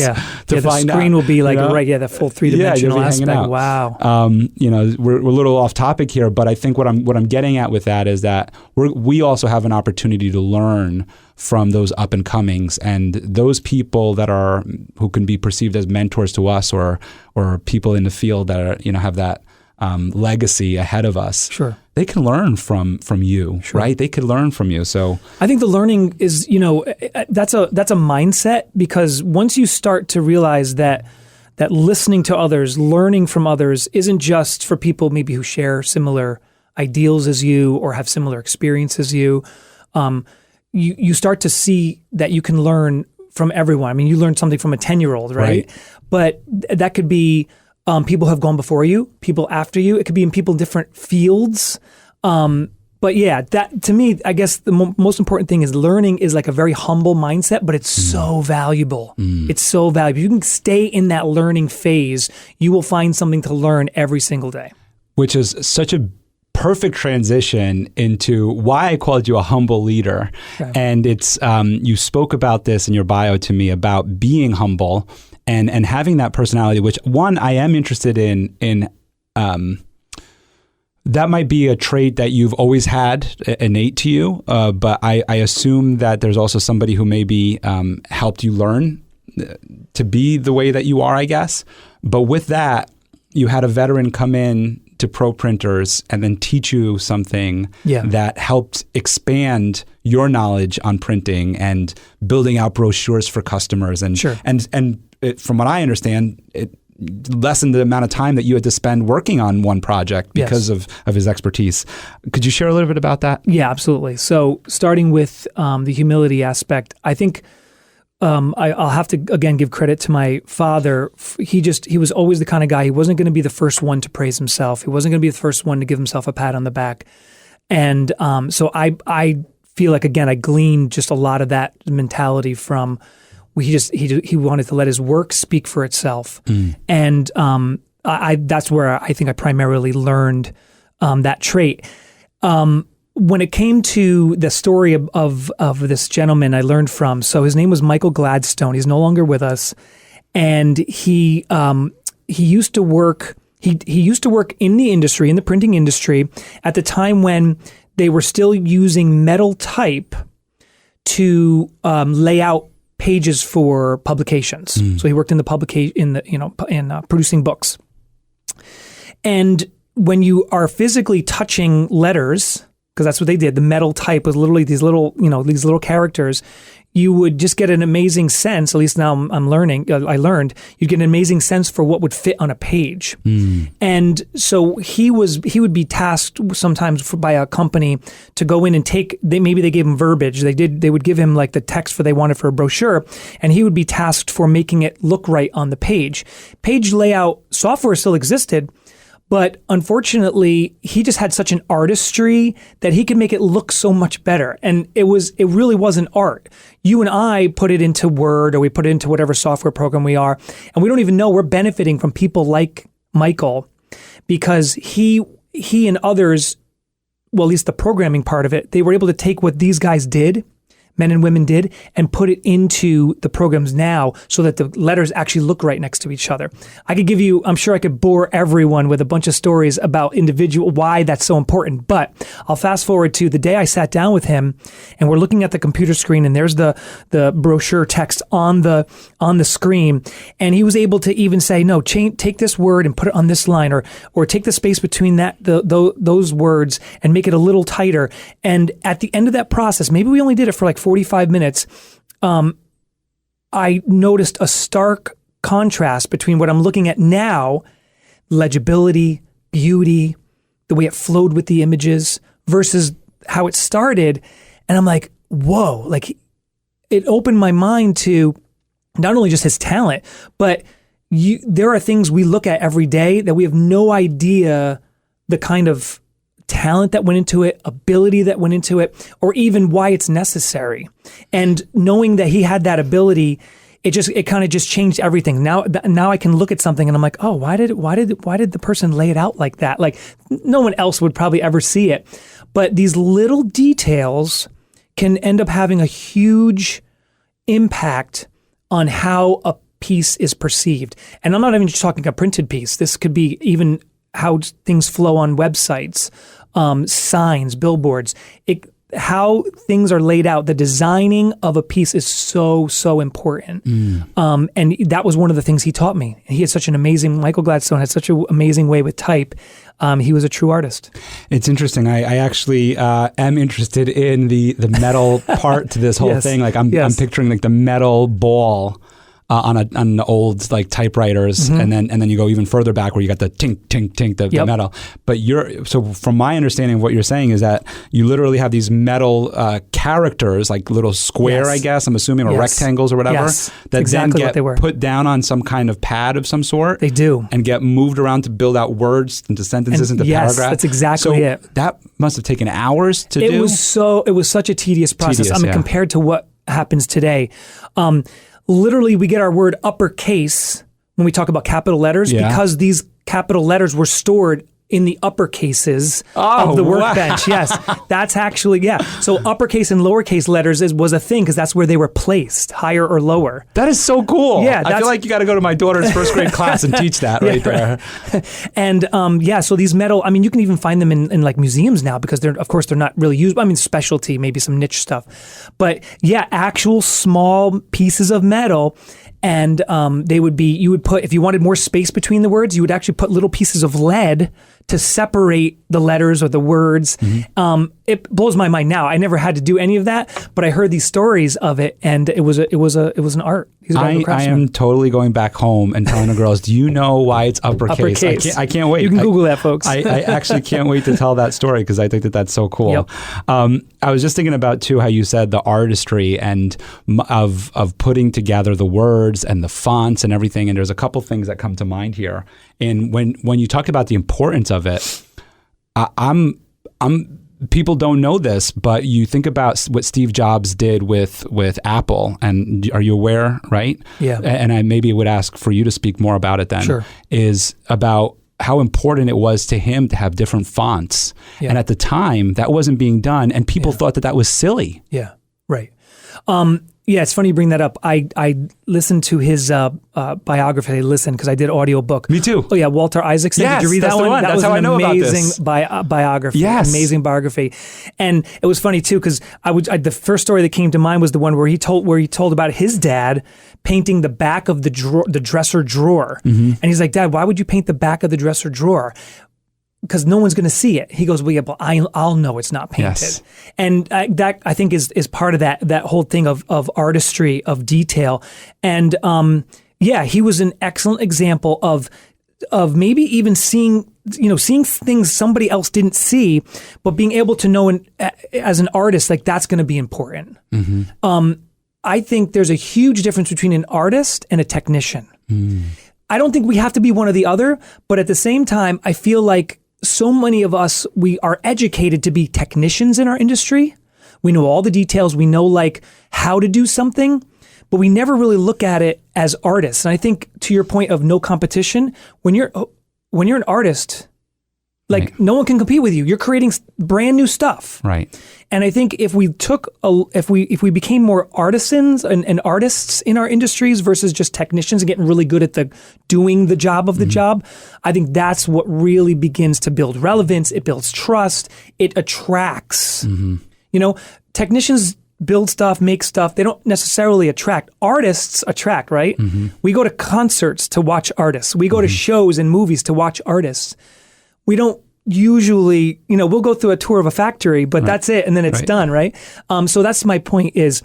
To the find screen out, will be like the full three-dimensional aspect. Wow. We're a little off topic here, but I think what I'm getting at with that is that we also have an opportunity to learn from those up and comings, and those people who can be perceived as mentors to us, or people in the field that are, have that legacy ahead of us. Sure. They can learn from you, right? They could learn from you. So I think the learning is, that's a mindset, because once you start to realize that listening to others, learning from others isn't just for people maybe who share similar ideals as you or have similar experience as you, you start to see that you can learn from everyone. I mean, you learn something from a 10-year-old, right? But that could be people who have gone before you, people after you. It could be in people in different fields. But yeah, that to me, I guess the most important thing is learning is like a very humble mindset, but it's so valuable. It's so valuable. You can stay in that learning phase. You will find something to learn every single day. Which is such a perfect transition into why I called you a humble leader. Okay. And it's you spoke about this in your bio to me about being humble and having that personality, which one, I am interested in that might be a trait that you've always had innate to you, but I assume that there's also somebody who maybe helped you learn to be the way that you are, I guess. But with that, you had a veteran come in to Pro Printers and then teach you something that helped expand your knowledge on printing and building out brochures for customers. And from what I understand, it lessened the amount of time that you had to spend working on one project because of his expertise. Could you share a little bit about that? Yeah, absolutely. So starting with the humility aspect, I think I'll have to, again, give credit to my father. He was always the kind of guy, he wasn't going to be the first one to praise himself. He wasn't going to be the first one to give himself a pat on the back. And so I feel like, again, I gleaned just a lot of that mentality from he wanted to let his work speak for itself. And that's where I think I primarily learned that trait. When it came to the story of this gentleman I learned from, so his name was Michael Gladstone. He's no longer with us, and he used to work. He used to work in the industry, in the printing industry, at the time when they were still using metal type to lay out pages for publications. So he worked in the producing books. And when you are physically touching letters, because that's what they did, the metal type was literally these little characters, you would just get an amazing sense, at least now I learned, you'd get an amazing sense for what would fit on a page. And so he would be tasked sometimes by a company to go in and maybe they gave him verbiage. They would give him like the text they wanted for a brochure, and he would be tasked for making it look right on the page. Page layout software still existed, but unfortunately, he just had such an artistry that he could make it look so much better. And it really wasn't art. You and I put it into Word, or we put it into whatever software program we are, and we don't even know we're benefiting from people like Michael, because he and others, well, at least the programming part of it, they were able to take what these guys did, men and women did, and put it into the programs now so that the letters actually look right next to each other. I'm sure I could bore everyone with a bunch of stories about why that's so important, but I'll fast forward to the day I sat down with him and we're looking at the computer screen and there's the brochure text on the screen, and he was able to even say, no, take this word and put it on this line, or take the space between those words and make it a little tighter. And at the end of that process, maybe we only did it for like 45 minutes, I noticed a stark contrast between what I'm looking at now, legibility, beauty, the way it flowed with the images, versus how it started. And I'm like, whoa, like it opened my mind to not only just his talent, but there are things we look at every day that we have no idea the kind of talent that went into it, ability that went into it, or even why it's necessary. And knowing that he had that ability, it kind of just changed everything. Now I can look at something and I'm like, oh, why did the person lay it out like that? Like no one else would probably ever see it. But these little details can end up having a huge impact on how a piece is perceived. And I'm not even just talking a printed piece. This could be even how things flow on websites, signs, billboards, how things are laid out. The designing of a piece is so important. And that was one of the things he taught me. Michael Gladstone had such an amazing way with type. He was a true artist. It's interesting. I actually am interested in the metal part to this whole thing. Like I'm picturing like the metal ball on the old like typewriters, and then you go even further back where you got the tink tink tink the metal. But so from my understanding of what you're saying is that you literally have these metal characters, like little square, I guess I'm assuming, or rectangles or whatever, that exactly then get put down on some kind of pad of some sort. They do, and get moved around to build out words into sentences, into paragraphs. That's exactly it. That must have taken hours to do. It was such a tedious process. Compared to what happens today. Literally, we get our word uppercase when we talk about capital letters because these capital letters were stored in the uppercases of the workbench. Yes, that's actually, So uppercase and lowercase letters was a thing because that's where they were placed, higher or lower. That is so cool. Yeah, I feel like you got to go to my daughter's first grade class and teach that right there. And so these metal, I mean, you can even find them in like museums now because they're not really used. I mean, specialty, maybe some niche stuff. But actual small pieces of metal. And you would put, if you wanted more space between the words, you would actually put little pieces of lead to separate the letters or the words. It blows my mind now. I never had to do any of that, but I heard these stories of it, and it was an art. I am totally going back home and telling the girls, do you know why it's uppercase? I can't wait. You can Google that, folks. I actually can't wait to tell that story because I think that's so cool. Yep. I was just thinking about, too, how you said the artistry and of putting together the words and the fonts and everything. And there's a couple things that come to mind here. And when you talk about the importance of it, people don't know this, but you think about what Steve Jobs did with Apple, and are you aware, right? Yeah. And I maybe would ask for you to speak more about it then. Sure. Is about how important it was to him to have different fonts. Yeah. And at the time, that wasn't being done, and people thought that was silly. Yeah, right. It's funny you bring that up. I listened to his biography. I listened because I did audiobook. Me too. Oh yeah, Walter Isaacson. Yes, did you read that one? That's how I know about this. Amazing biography. Yes. Amazing biography. And it was funny too because the first story that came to mind was the one where he told about his dad painting the back of the dresser drawer. And he's like, Dad, why would you paint the back of the dresser drawer? Because no one's going to see it. He goes, well, yeah, but I'll know it's not painted. Yes. And that I think is part of that whole thing of artistry, of detail. And he was an excellent example of maybe even seeing things somebody else didn't see, but being able to know as an artist, like that's going to be important. I think there's a huge difference between an artist and a technician. I don't think we have to be one or the other, but at the same time, I feel like so many of us, we are educated to be technicians in our industry. We know all the details. We know like how to do something, but we never really look at it as artists. And I think to your point of no competition, when you're an artist, like no one can compete with you. You're creating brand new stuff. Right. And I think if we became more artisans and artists in our industries versus just technicians and getting really good at doing the job of the job, I think that's what really begins to build relevance. It builds trust. It attracts. Technicians build stuff, make stuff. They don't necessarily attract. Artists attract, right? We go to concerts to watch artists. We go to shows and movies to watch artists. We don't usually, we'll go through a tour of a factory, but that's it. And then it's done, right? So that's my point is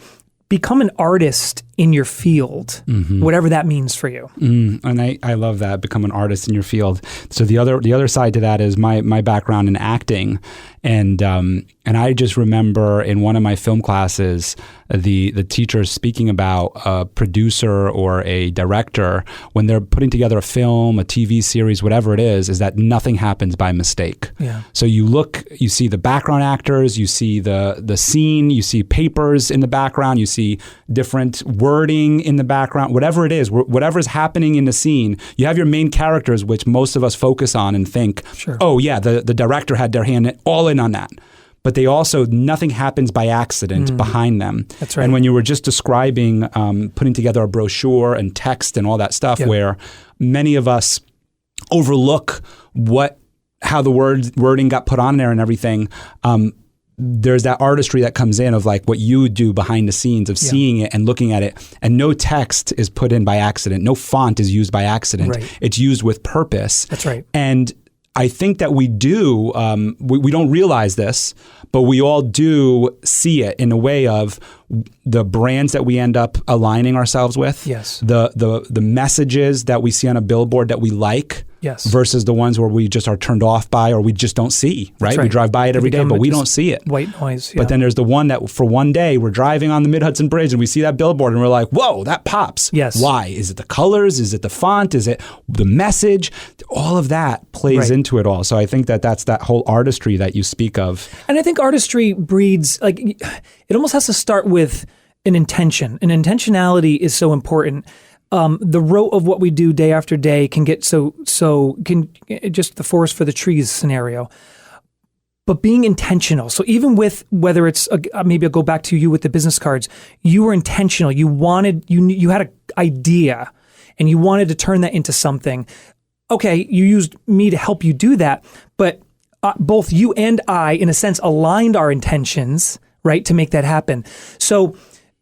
become an artist in your field, whatever that means for you. And I love that, become an artist in your field. So the other side to that is my background in acting. And I just remember in one of my film classes, the teacher speaking about a producer or a director when they're putting together a film, a TV series, whatever it is that nothing happens by mistake. Yeah. So you see the background actors, you see the scene, you see papers in the background, you see different wording in the background, whatever it is, whatever's happening in the scene. You have your main characters, which most of us focus on and think, oh yeah, the director had their hand all in on that. But they also, nothing happens by accident behind them. That's right. And when you were just describing putting together a brochure and text and all that stuff, where many of us overlook how the wording got put on there and everything, there's that artistry that comes in of like what you do behind the scenes of seeing it and looking at it, and no text is put in by accident. No font is used by accident. Right. It's used with purpose. That's right. And I think that we do, we don't realize this, but we all do see it in a way of the brands that we end up aligning ourselves with. Yes. The messages that we see on a billboard that we like. Yes. Versus the ones where we just are turned off by or we just don't see, right? Right. We drive by it every day, but we don't see it. White noise. Yeah. But then there's the one that for one day we're driving on the Mid-Hudson Bridge and we see that billboard and we're like, whoa, that pops. Yes. Why? Is it the colors? Is it the font? Is it the message? All of that plays into it all. So I think that that's that whole artistry that you speak of. And I think artistry breeds, like, it almost has to start with an intention. And intentionality is so important. The rote of what we do day after day can get so just the forest for the trees scenario. But being intentional. So even with whether it's maybe I'll go back to you with the business cards. You were intentional. You wanted you had an idea, and you wanted to turn that into something. Okay, you used me to help you do that, but both you and I, in a sense, aligned our intentions, right, to make that happen. So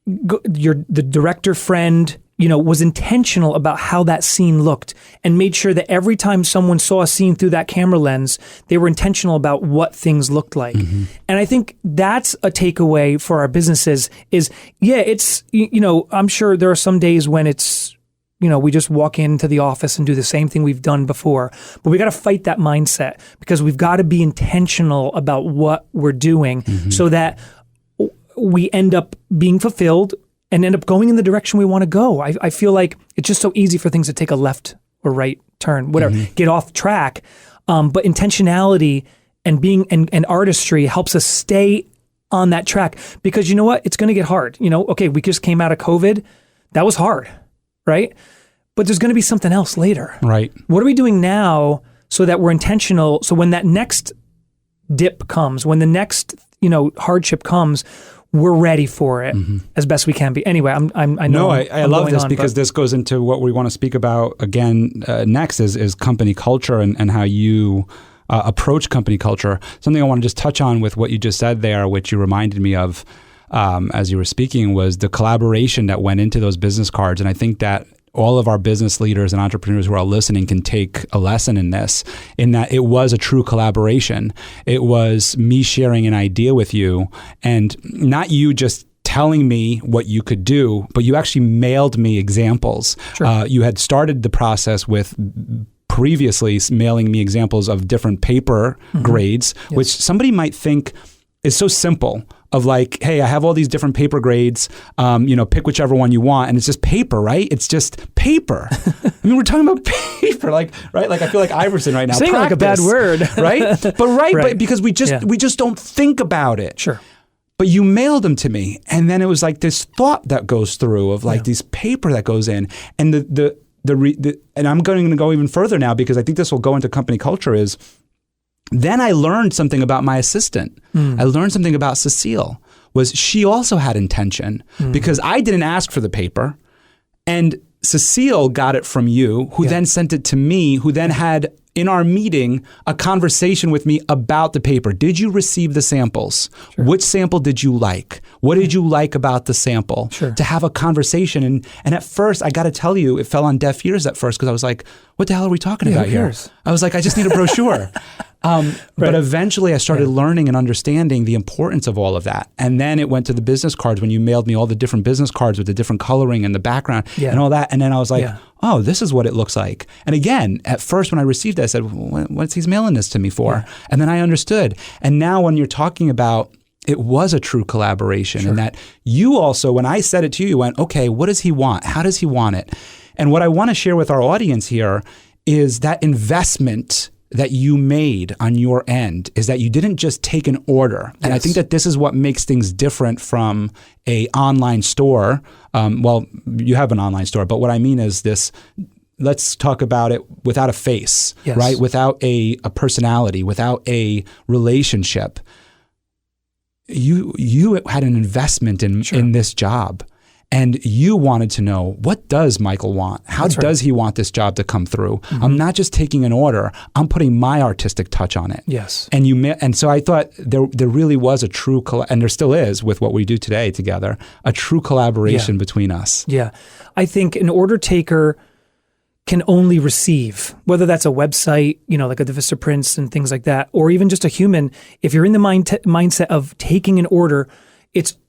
the director friend, was intentional about how that scene looked and made sure that every time someone saw a scene through that camera lens, they were intentional about what things looked like. Mm-hmm. And I think that's a takeaway for our businesses is, it's, I'm sure there are some days when it's, we just walk into the office and do the same thing we've done before, but we got to fight that mindset because we've got to be intentional about what we're doing so that we end up being fulfilled and end up going in the direction we want to go. I feel like it's just so easy for things to take a left or right turn, whatever, get off track. But intentionality and being and artistry helps us stay on that track because you know what? It's going to get hard. Okay, we just came out of COVID. That was hard, right? But there's going to be something else later. Right. What are we doing now so that we're intentional? So when that next dip comes, when the next, hardship comes, we're ready for it as best we can be. Anyway, I know. I love this because this goes into what we want to speak about again next is company culture and how you approach company culture. Something I want to just touch on with what you just said there, which you reminded me of as you were speaking, was the collaboration that went into those business cards. And I think that all of our business leaders and entrepreneurs who are listening can take a lesson in this, in that it was a true collaboration. It was me sharing an idea with you and not you just telling me what you could do, but you actually mailed me examples. Sure. You had started the process with previously mailing me examples of different paper grades, which somebody might think is so simple. Of like, hey, I have all these different paper grades, pick whichever one you want. And it's just paper, right? It's just paper. I mean, we're talking about paper, right? Like I feel like Iverson right now. Saying like a bad word. Right? But because we just don't think about it. Sure. But you mailed them to me. And then it was like this thought that goes through of like these paper that goes in. And and I'm going to go even further now because I think this will go into company culture is, then I learned something about my assistant. I learned something about Cecile, was she also had intention because I didn't ask for the paper and Cecile got it from you, who then sent it to me, who then had in our meeting a conversation with me about the paper. Did you receive the samples? Sure. Which sample did you like? What did you like about the sample? Sure. To have a conversation. And at first, I got to tell you, it fell on deaf ears at first because I was like, what the hell are we talking about here? I was like, I just need a brochure. But eventually I started learning and understanding the importance of all of that. And then it went to the business cards when you mailed me all the different business cards with the different coloring and the background and all that. And then I was like, oh, this is what it looks like. And again, at first when I received it, I said, what's he mailing this to me for? And then I understood. And now when you're talking about it was a true collaboration and that you also, when I said it to you, you went, okay, what does he want? How does he want it? And what I want to share with our audience here is that investment that you made on your end is that you didn't just take an order. And I think that this is what makes things different from a online store. Well, you have an online store, but what I mean is this, let's talk about it without a face, right? Without a personality, without a relationship. You had an investment in this job. And you wanted to know, what does Michael want? How does he want this job to come through? I'm not just taking an order. I'm putting my artistic touch on it. Yes. And so I thought there really was a true, and there still is with what we do today together, a true collaboration between us. Yeah. I think an order taker can only receive, whether that's a website, like a Vista Prints and things like that, or even just a human. If you're in the mindset of taking an order,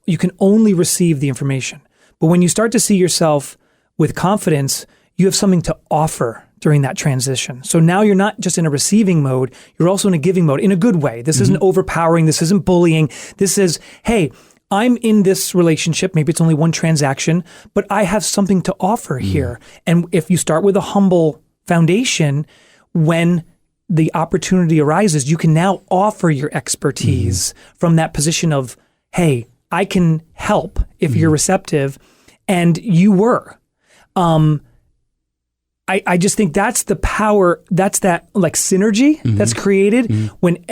you can only receive the information. But when you start to see yourself with confidence, you have something to offer during that transition. So now you're not just in a receiving mode, you're also in a giving mode in a good way. This isn't overpowering. This isn't bullying. This is, hey, I'm in this relationship. Maybe it's only one transaction, but I have something to offer here. And if you start with a humble foundation, when the opportunity arises, you can now offer your expertise from that position of, hey, I can help if you're receptive. And you were. I just think that's the power, that's that like synergy that's created when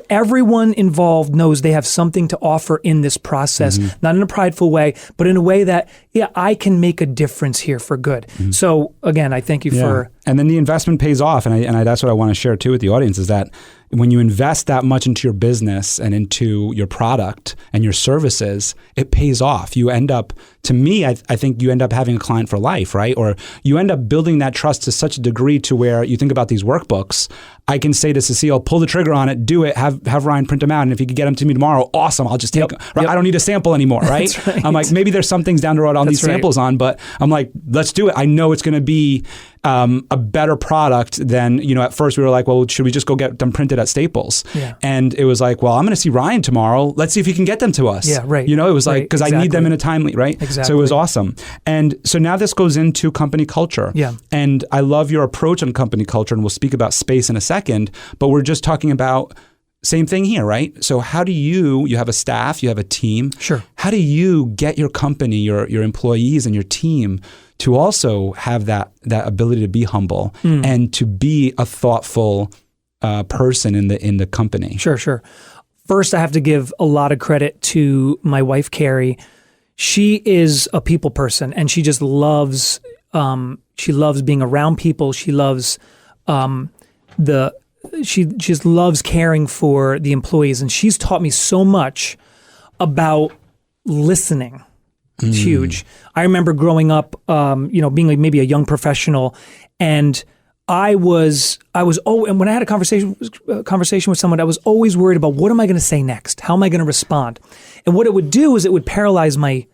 everyone involved knows they have something to offer in this process, not in a prideful way, but in a way that, I can make a difference here for good. So again, I thank you for... And then the investment pays off. And that's what I want to share too with the audience is that when you invest that much into your business and into your product and your services, it pays off. You end up, to me, I think you end up having a client for life, right? Or you end up building that trust to such a degree to where you think about these workbooks. I can say to Cecile, pull the trigger on it, do it, have Ryan print them out. And if you could get them to me tomorrow, awesome. I'll just take them. Right? I don't need a sample anymore, right? That's right? I'm like, maybe there's some things down the road I'll need samples on, but I'm like, let's do it. I know it's going to be a better product than, at first we were like, well, should we just go get them printed at Staples? Yeah. And it was like, well, I'm going to see Ryan tomorrow. Let's see if he can get them to us. Yeah, right. It was like, because I need them in a timely, right? Exactly. So it was awesome. And so now this goes into company culture. Yeah. And I love your approach on company culture, and we'll speak about space in a second, but we're just talking about same thing here, right? So how do you have a staff, you have a team. Sure. How do you get your company, your employees and your team to also have that ability to be humble and to be a thoughtful person in the company? Sure. First, I have to give a lot of credit to my wife, Carrie. She is a people person, and she just loves. She loves being around people. She loves She just loves caring for the employees, and she's taught me so much about listening. It's huge. I remember growing up, being like maybe a young professional, and and when I had a conversation with someone, I was always worried about what am I going to say next? How am I going to respond? And what it would do is it would paralyze my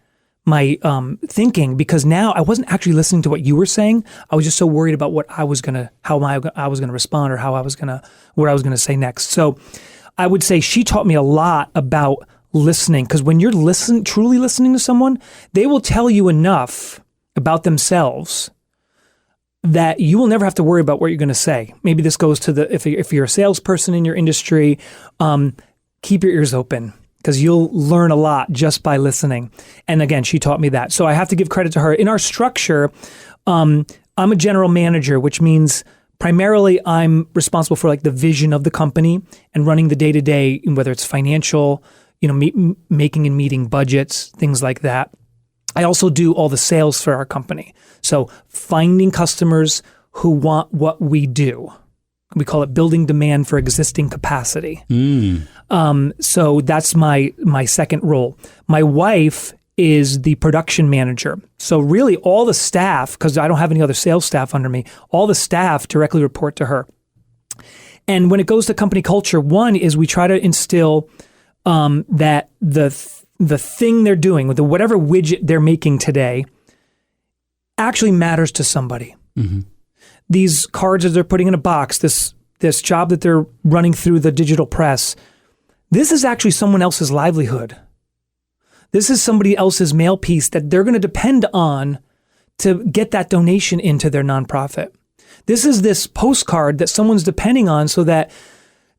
thinking, because now I wasn't actually listening to what you were saying. I was just so worried about how I was going to respond, or what I was going to say next. So I would say she taught me a lot about listening, because when you're truly listening to someone, they will tell you enough about themselves that you will never have to worry about what you're going to say. Maybe this goes to if you're a salesperson in your industry, keep your ears open, because you'll learn a lot just by listening. And again, she taught me that. So I have to give credit to her. In our structure, I'm a general manager, which means primarily I'm responsible for like the vision of the company and running the day-to-day, whether it's financial, making and meeting budgets, things like that. I also do all the sales for our company. So finding customers who want what we do. We call it building demand for existing capacity. So that's my second role. My wife is the production manager. So really all the staff, because I don't have any other sales staff under me, all the staff directly report to her. And when it goes to company culture, one is we try to instill that the thing they're doing, with whatever widget they're making today, actually matters to somebody. These cards that they're putting in a box, this job that they're running through the digital press, this is actually someone else's livelihood. This is somebody else's mail piece that they're going to depend on to get that donation into their nonprofit. This is this postcard that someone's depending on so that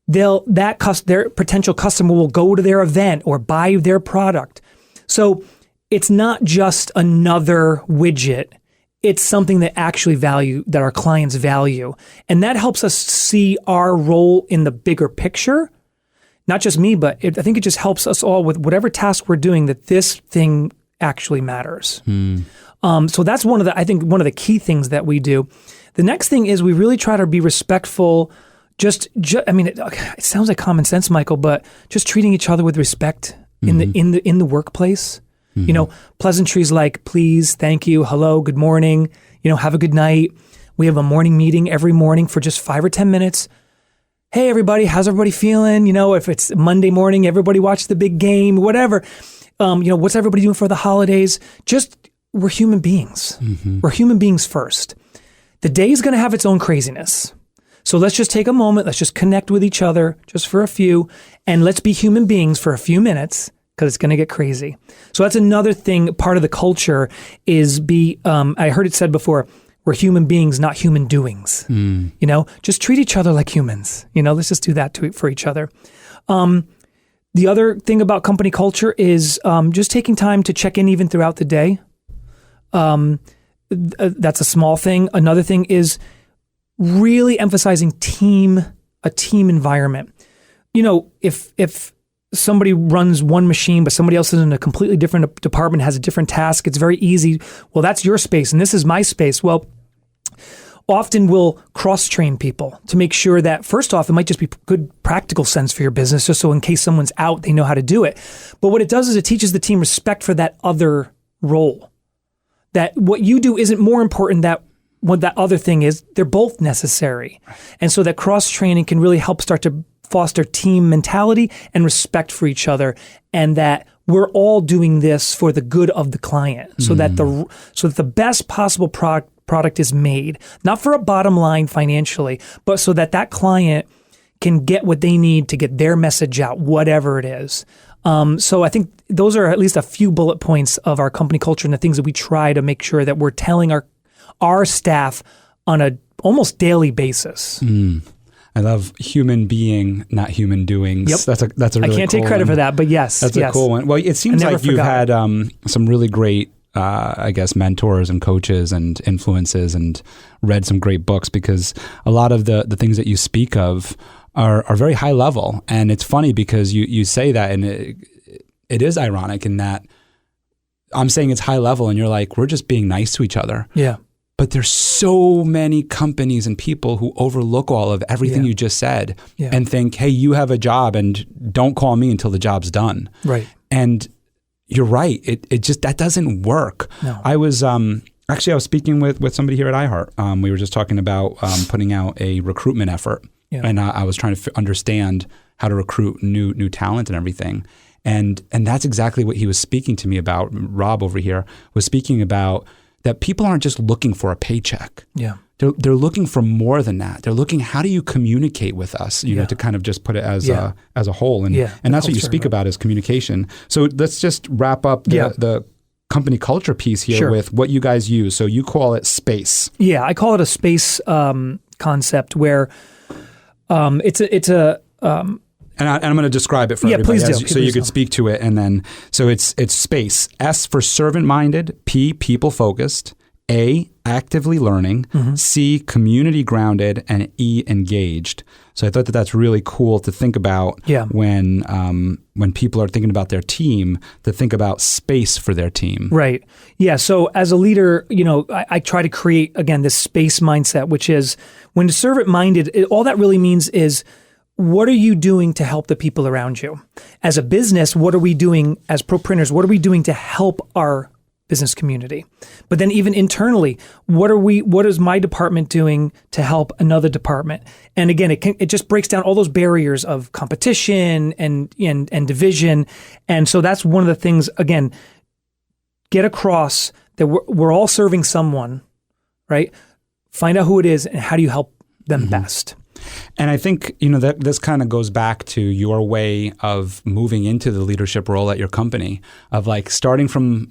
their potential customer will go to their event or buy their product. So it's not just another widget. It's something that our clients value. And that helps us see our role in the bigger picture. Not just me, but I think it just helps us all with whatever task we're doing, that this thing actually matters. So that's one of the key things that we do. The next thing is we really try to be respectful. It sounds like common sense, Michael, but just treating each other with respect in the workplace. Pleasantries like please, thank you, hello, good morning, have a good night. We have a morning meeting every morning for just 5 or 10 minutes. Hey, everybody, how's everybody feeling? You know, if it's Monday morning, everybody watch the big game, whatever. You know, what's everybody doing for the holidays? Just, we're human beings. Mm-hmm. We're human beings first. The day is going to have its own craziness. So let's just take a moment. Let's just connect with each other just for a few, and let's be human beings for a few minutes because it's going to get crazy. So that's another thing. Part of the culture is I heard it said before, we're human beings, not human doings. You know, just treat each other like humans. You know, let's just do that for each other. The other thing about company culture is just taking time to check in even throughout the day. That's a small thing. Another thing is really emphasizing a team environment. You know, if somebody runs one machine, but somebody else is in a completely different department, has a different task, it's very easy. Well, that's your space and this is my space. Well, often we'll cross-train people to make sure that, first off, it might just be good practical sense for your business, just so in case someone's out, they know how to do it. But what it does is it teaches the team respect for that other role. That what you do isn't more important than what that other thing is. They're both necessary. And so that cross-training can really help start to foster team mentality and respect for each other, and that we're all doing this for the good of the client, so that the best possible product is made, not for a bottom line financially, but so that client can get what they need to get their message out, whatever it is. So I think those are at least a few bullet points of our company culture and the things that we try to make sure that we're telling our staff on a almost daily basis. I love human being, not human doings. Yep. That's a really cool one. I can't take credit for that, but yes. That's a cool one. Well, it seems like you've had some really great, I guess, mentors and coaches and influences, and read some great books, because a lot of the things that you speak of are very high level. And it's funny because you say that, and it is ironic in that I'm saying it's high level and you're like, we're just being nice to each other. Yeah. But there's so many companies and people who overlook all of everything you just said and think, hey, you have a job and don't call me until the job's done. Right. And you're right. It just, that doesn't work. No. I was speaking with somebody here at iHeart. We were just talking about putting out a recruitment effort. Yeah. And I was trying to understand how to recruit new talent and everything. And that's exactly what he was speaking to me about. Rob over here was speaking about that people aren't just looking for a paycheck. Yeah. They're looking for more than that. They're looking, how do you communicate with us? You know, to kind of just put it as a whole. And that's what you speak about, is communication. So let's just wrap up the company culture piece here with what you guys use. So you call it SPACE. Yeah, I call it a SPACE concept where it's a and I'm going to describe it for everybody. Please do. So you could speak to it. And then, so it's SPACE. S for servant-minded, P, people-focused, A, actively learning, C, community-grounded, and E, engaged. So I thought that's really cool to think about when people are thinking about their team, to think about space for their team. Right. Yeah. So as a leader, you know, I try to create, again, this space mindset, which is when servant-minded, all that really means is, what are you doing to help the people around you? As a business, what are we doing as ProPrinters? What are we doing to help our business community? But then even internally, what is my department doing to help another department? And again, it just breaks down all those barriers of competition and division. And so that's one of the things, again, get across that we're all serving someone, right? Find out who it is and how do you help them best. And I think, you know, that this kind of goes back to your way of moving into the leadership role at your company, of like starting from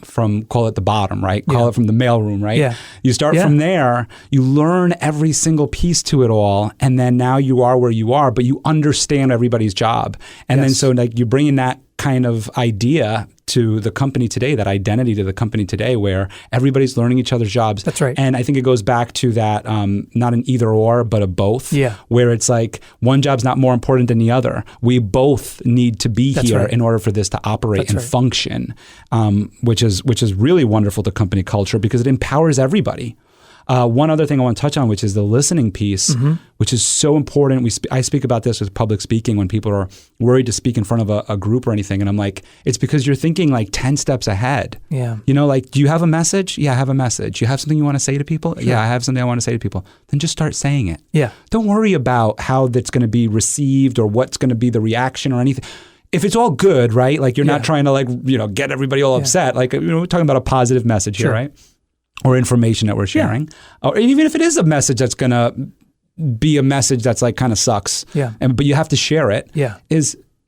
call it the bottom, right? Call it from the mailroom, right? Yeah. You start from there, you learn every single piece to it all, and then now you are where you are, but you understand everybody's job. And then so like you bring in that kind of idea to the company today, that identity to the company today, where everybody's learning each other's jobs. That's right. And I think it goes back to that, not an either or, but a both, where it's like one job's not more important than the other. We both need to be here in order for this to operate and function, which is really wonderful to company culture, because it empowers everybody. One other thing I want to touch on, which is the listening piece, which is so important. I speak about this with public speaking when people are worried to speak in front of a group or anything. And I'm like, it's because you're thinking like 10 steps ahead. Yeah. You know, like, do you have a message? Yeah, I have a message. You have something you want to say to people? Sure. Yeah, I have something I want to say to people. Then just start saying it. Yeah. Don't worry about how that's going to be received or what's going to be the reaction or anything. If it's all good, right? Like, you're not trying to, like, you know, get everybody all upset. Like, you know, we're talking about a positive message here, right? Or information that we're sharing. Or even if it is a message that's going to be a message that's like kind of sucks. Yeah. But you have to share it. Yeah. You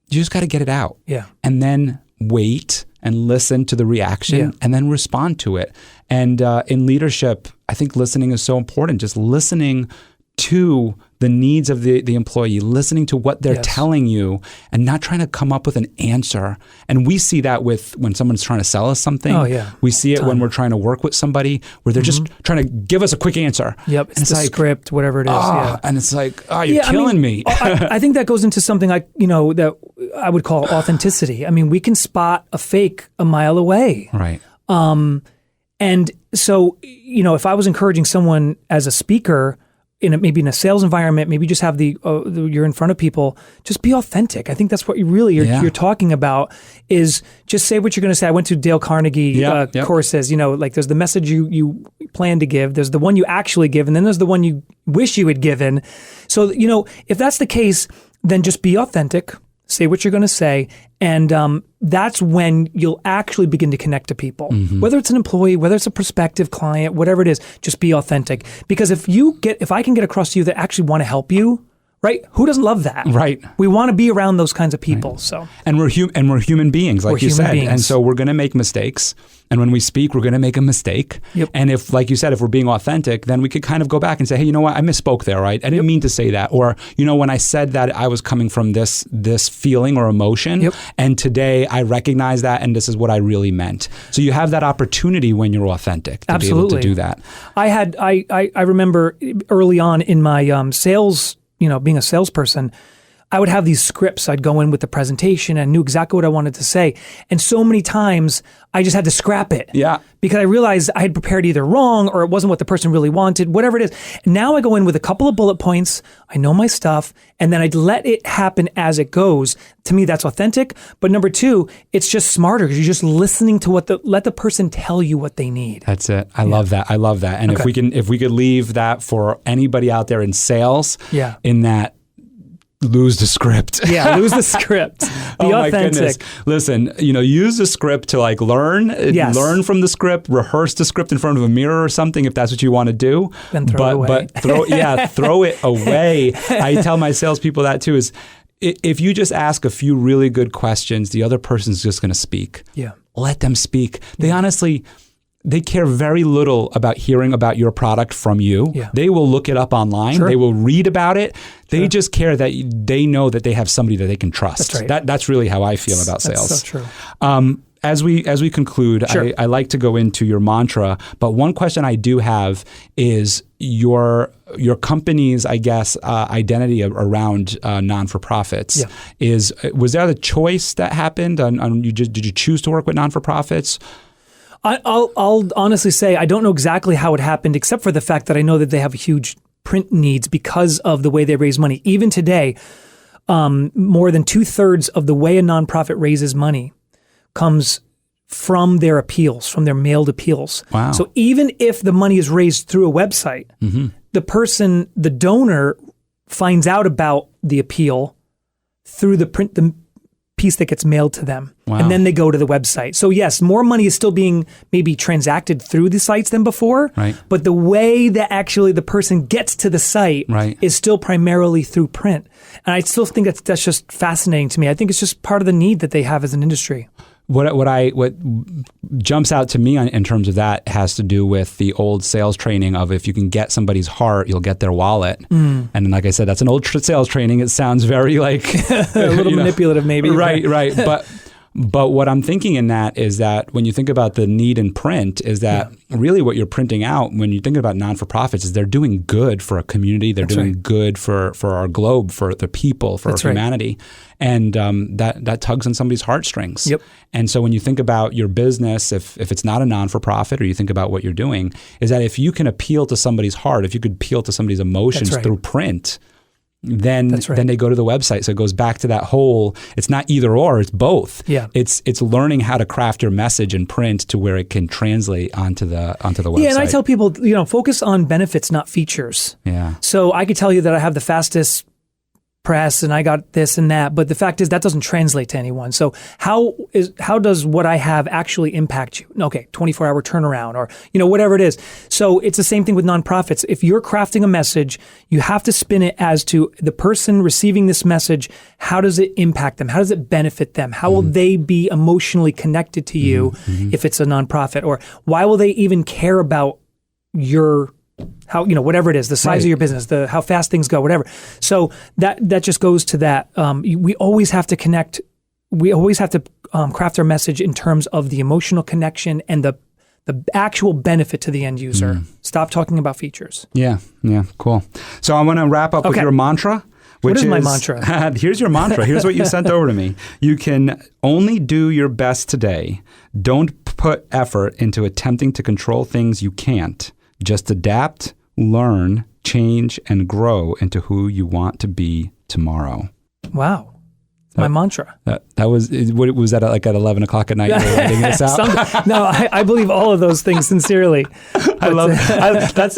just got to get it out. Yeah. And then wait and listen to the reaction and then respond to it. And in leadership, I think listening is so important. Just listening to the needs of the employee, listening to what they're telling you and not trying to come up with an answer. And we see that with when someone's trying to sell us something. Oh, yeah. We see it when we're trying to work with somebody where they're just trying to give us a quick answer. Yep. It's the like, script, whatever it is. And it's like, you're killing me. I think that goes into something like, you know, that I would call authenticity. I mean, we can spot a fake a mile away. Right. And so, you know, if I was encouraging someone as a speaker, maybe in a sales environment, maybe just have you're in front of people, just be authentic. I think that's what you're talking about, is just say what you're going to say. I went to Dale Carnegie courses, you know, like there's the message you plan to give, there's the one you actually give, and then there's the one you wish you had given. So, you know, if that's the case, then just be authentic, say what you're going to say, and that's when you'll actually begin to connect to people. Whether it's an employee, whether it's a prospective client, whatever it is, just be authentic. Because if I can get across to you that actually want to help you, right? Who doesn't love that? Right. We want to be around those kinds of people. Right. So, and we're human beings, like you said. And so we're going to make mistakes. And when we speak, we're going to make a mistake. Yep. And if, like you said, if we're being authentic, then we could kind of go back and say, hey, you know what? I misspoke there, right? I didn't mean to say that. Or, you know, when I said that, I was coming from this feeling or emotion. Yep. And today I recognize that, and this is what I really meant. So you have that opportunity when you're authentic to be able to do that. I remember early on in my sales, you know, being a salesperson, I would have these scripts. I'd go in with the presentation and knew exactly what I wanted to say. And so many times I just had to scrap it. Yeah. Because I realized I had prepared either wrong or it wasn't what the person really wanted, whatever it is. And now I go in with a couple of bullet points. I know my stuff, and then I'd let it happen as it goes. To me, that's authentic. But number two, it's just smarter because you're just listening to let the person tell you what they need. That's it. I love that. I love that. And if we could leave that for anybody out there in sales, in that, lose the script. Yeah, lose the script. Be authentic. My goodness. Listen, you know, use the script to like learn from the script, rehearse the script in front of a mirror or something if that's what you want to do. Then throw it away. But throw it away. I tell my salespeople that too, is if you just ask a few really good questions, the other person's just going to speak. Yeah. Let them speak. They care very little about hearing about your product from you. Yeah. They will look it up online. Sure. They will read about it. They just care that they know that they have somebody that they can trust. That's right. That's really how I feel about sales. That's so true. As we conclude, I like to go into your mantra, but one question I do have is your company's, I guess, identity around non-for-profits. Yeah. Was there the choice that happened? Did you choose to work with non-for-profits? I'll honestly say I don't know exactly how it happened, except for the fact that I know that they have huge print needs because of the way they raise money. Even today, more than 2/3 of the way a nonprofit raises money comes from their appeals, from their mailed appeals. Wow. So even if the money is raised through a website, the donor finds out about the appeal through the piece that gets mailed to them. Wow. And then they go to the website. So yes, more money is still being maybe transacted through the sites than before, right. But the way that actually the person gets to the site is still primarily through print. And I still think that's just fascinating to me. I think it's just part of the need that they have as an industry. What jumps out to me in terms of that has to do with the old sales training of if you can get somebody's heart, you'll get their wallet. And like I said, that's an old sales training. It sounds very like a little manipulative, maybe. Right. But what I'm thinking in that is that when you think about the need in print, is that really what you're printing out when you think about non-for-profits is they're doing good for a community. They're doing good for our globe, for the people, for our humanity. And that tugs on somebody's heartstrings. Yep. And so when you think about your business, if it's not a non-for-profit, or you think about what you're doing, is that if you can appeal to somebody's heart, if you could appeal to somebody's emotions through print, then they go to the website. So it goes back to that whole, it's not either or, it's both. Yeah. It's learning how to craft your message in print to where it can translate onto the website. Yeah, and I tell people, focus on benefits, not features. Yeah. So I could tell you that I have the fastest press and I got this and that, but the fact is that doesn't translate to anyone. So how does what I have actually impact you? Okay, 24-hour turnaround or whatever it is. So it's the same thing with nonprofits. If you're crafting a message, you have to spin it as to the person receiving this message. How does it impact them? How does it benefit them? How will they be emotionally connected to you if it's a nonprofit? Or why will they even care about your how, whatever it is, the size of your business, how fast things go, whatever. So that just goes to that. We always have to connect. We always have to craft our message in terms of the emotional connection and the actual benefit to the end user. Stop talking about features. Yeah, cool. So I want to wrap up with your mantra. What is my mantra? Here's your mantra. Here's what you sent over to me. You can only do your best today. Don't put effort into attempting to control things you can't. Just adapt, learn, change, and grow into who you want to be tomorrow. Wow. My mantra. That was that like at 11 o'clock at night you were writing this out? No, I believe all of those things sincerely. I think that's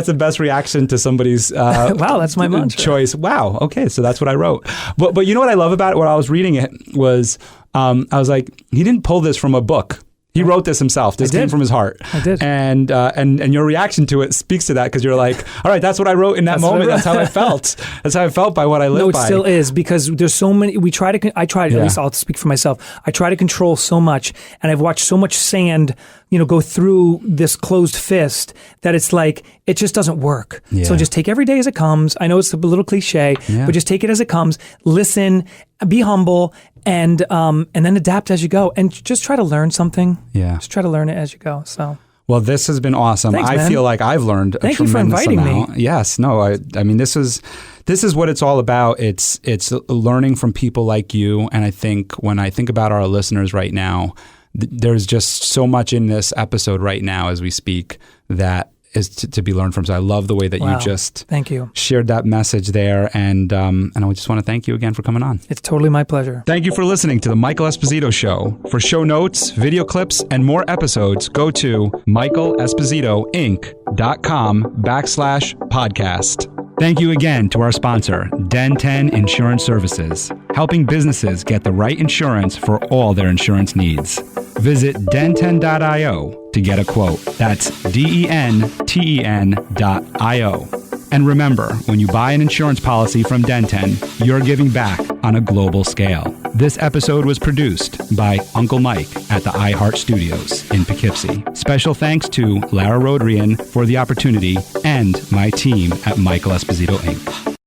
the best reaction to somebody's wow, that's my mantra. Choice. Wow. Okay, so that's what I wrote. But you know what I love about it? When I was reading it was I was like, he didn't pull this from a book. He wrote this himself. This came from his heart. I did. And your reaction to it speaks to that because you're like, all right, that's what I wrote in that moment. That's how I felt. That's how I felt by what I lived by. No, it still is because there's so many. I try to, at least I'll speak for myself. I try to control so much and I've watched so much sand, go through this closed fist that it's like, it just doesn't work. Yeah. So just take every day as it comes. I know it's a little cliche, but just take it as it comes. Listen, be humble, and then adapt as you go, and just try to learn something. Yeah, just try to learn it as you go. So, well, this has been awesome. Thanks, I feel like I've learned a tremendous amount. Thank you for inviting me. Yes, no, I mean this is what it's all about. It's learning from people like you, and I think when I think about our listeners right now, there's just so much in this episode right now as we speak that is to be learned from. So I love the way that you just shared that message there. And I just want to thank you again for coming on. It's totally my pleasure. Thank you for listening to The Michael Esposito Show. For show notes, video clips, and more episodes, go to michaelespositoinc.com/podcast. Thank you again to our sponsor, Den 10 Insurance Services, helping businesses get the right insurance for all their insurance needs. Visit den10.io to get a quote. That's DENTEN.io. And remember, when you buy an insurance policy from Den 10, you're giving back on a global scale. This episode was produced by Uncle Mike at the iHeart Studios in Poughkeepsie. Special thanks to Lara Rodrian for the opportunity and my team at Michael Esposito Inc.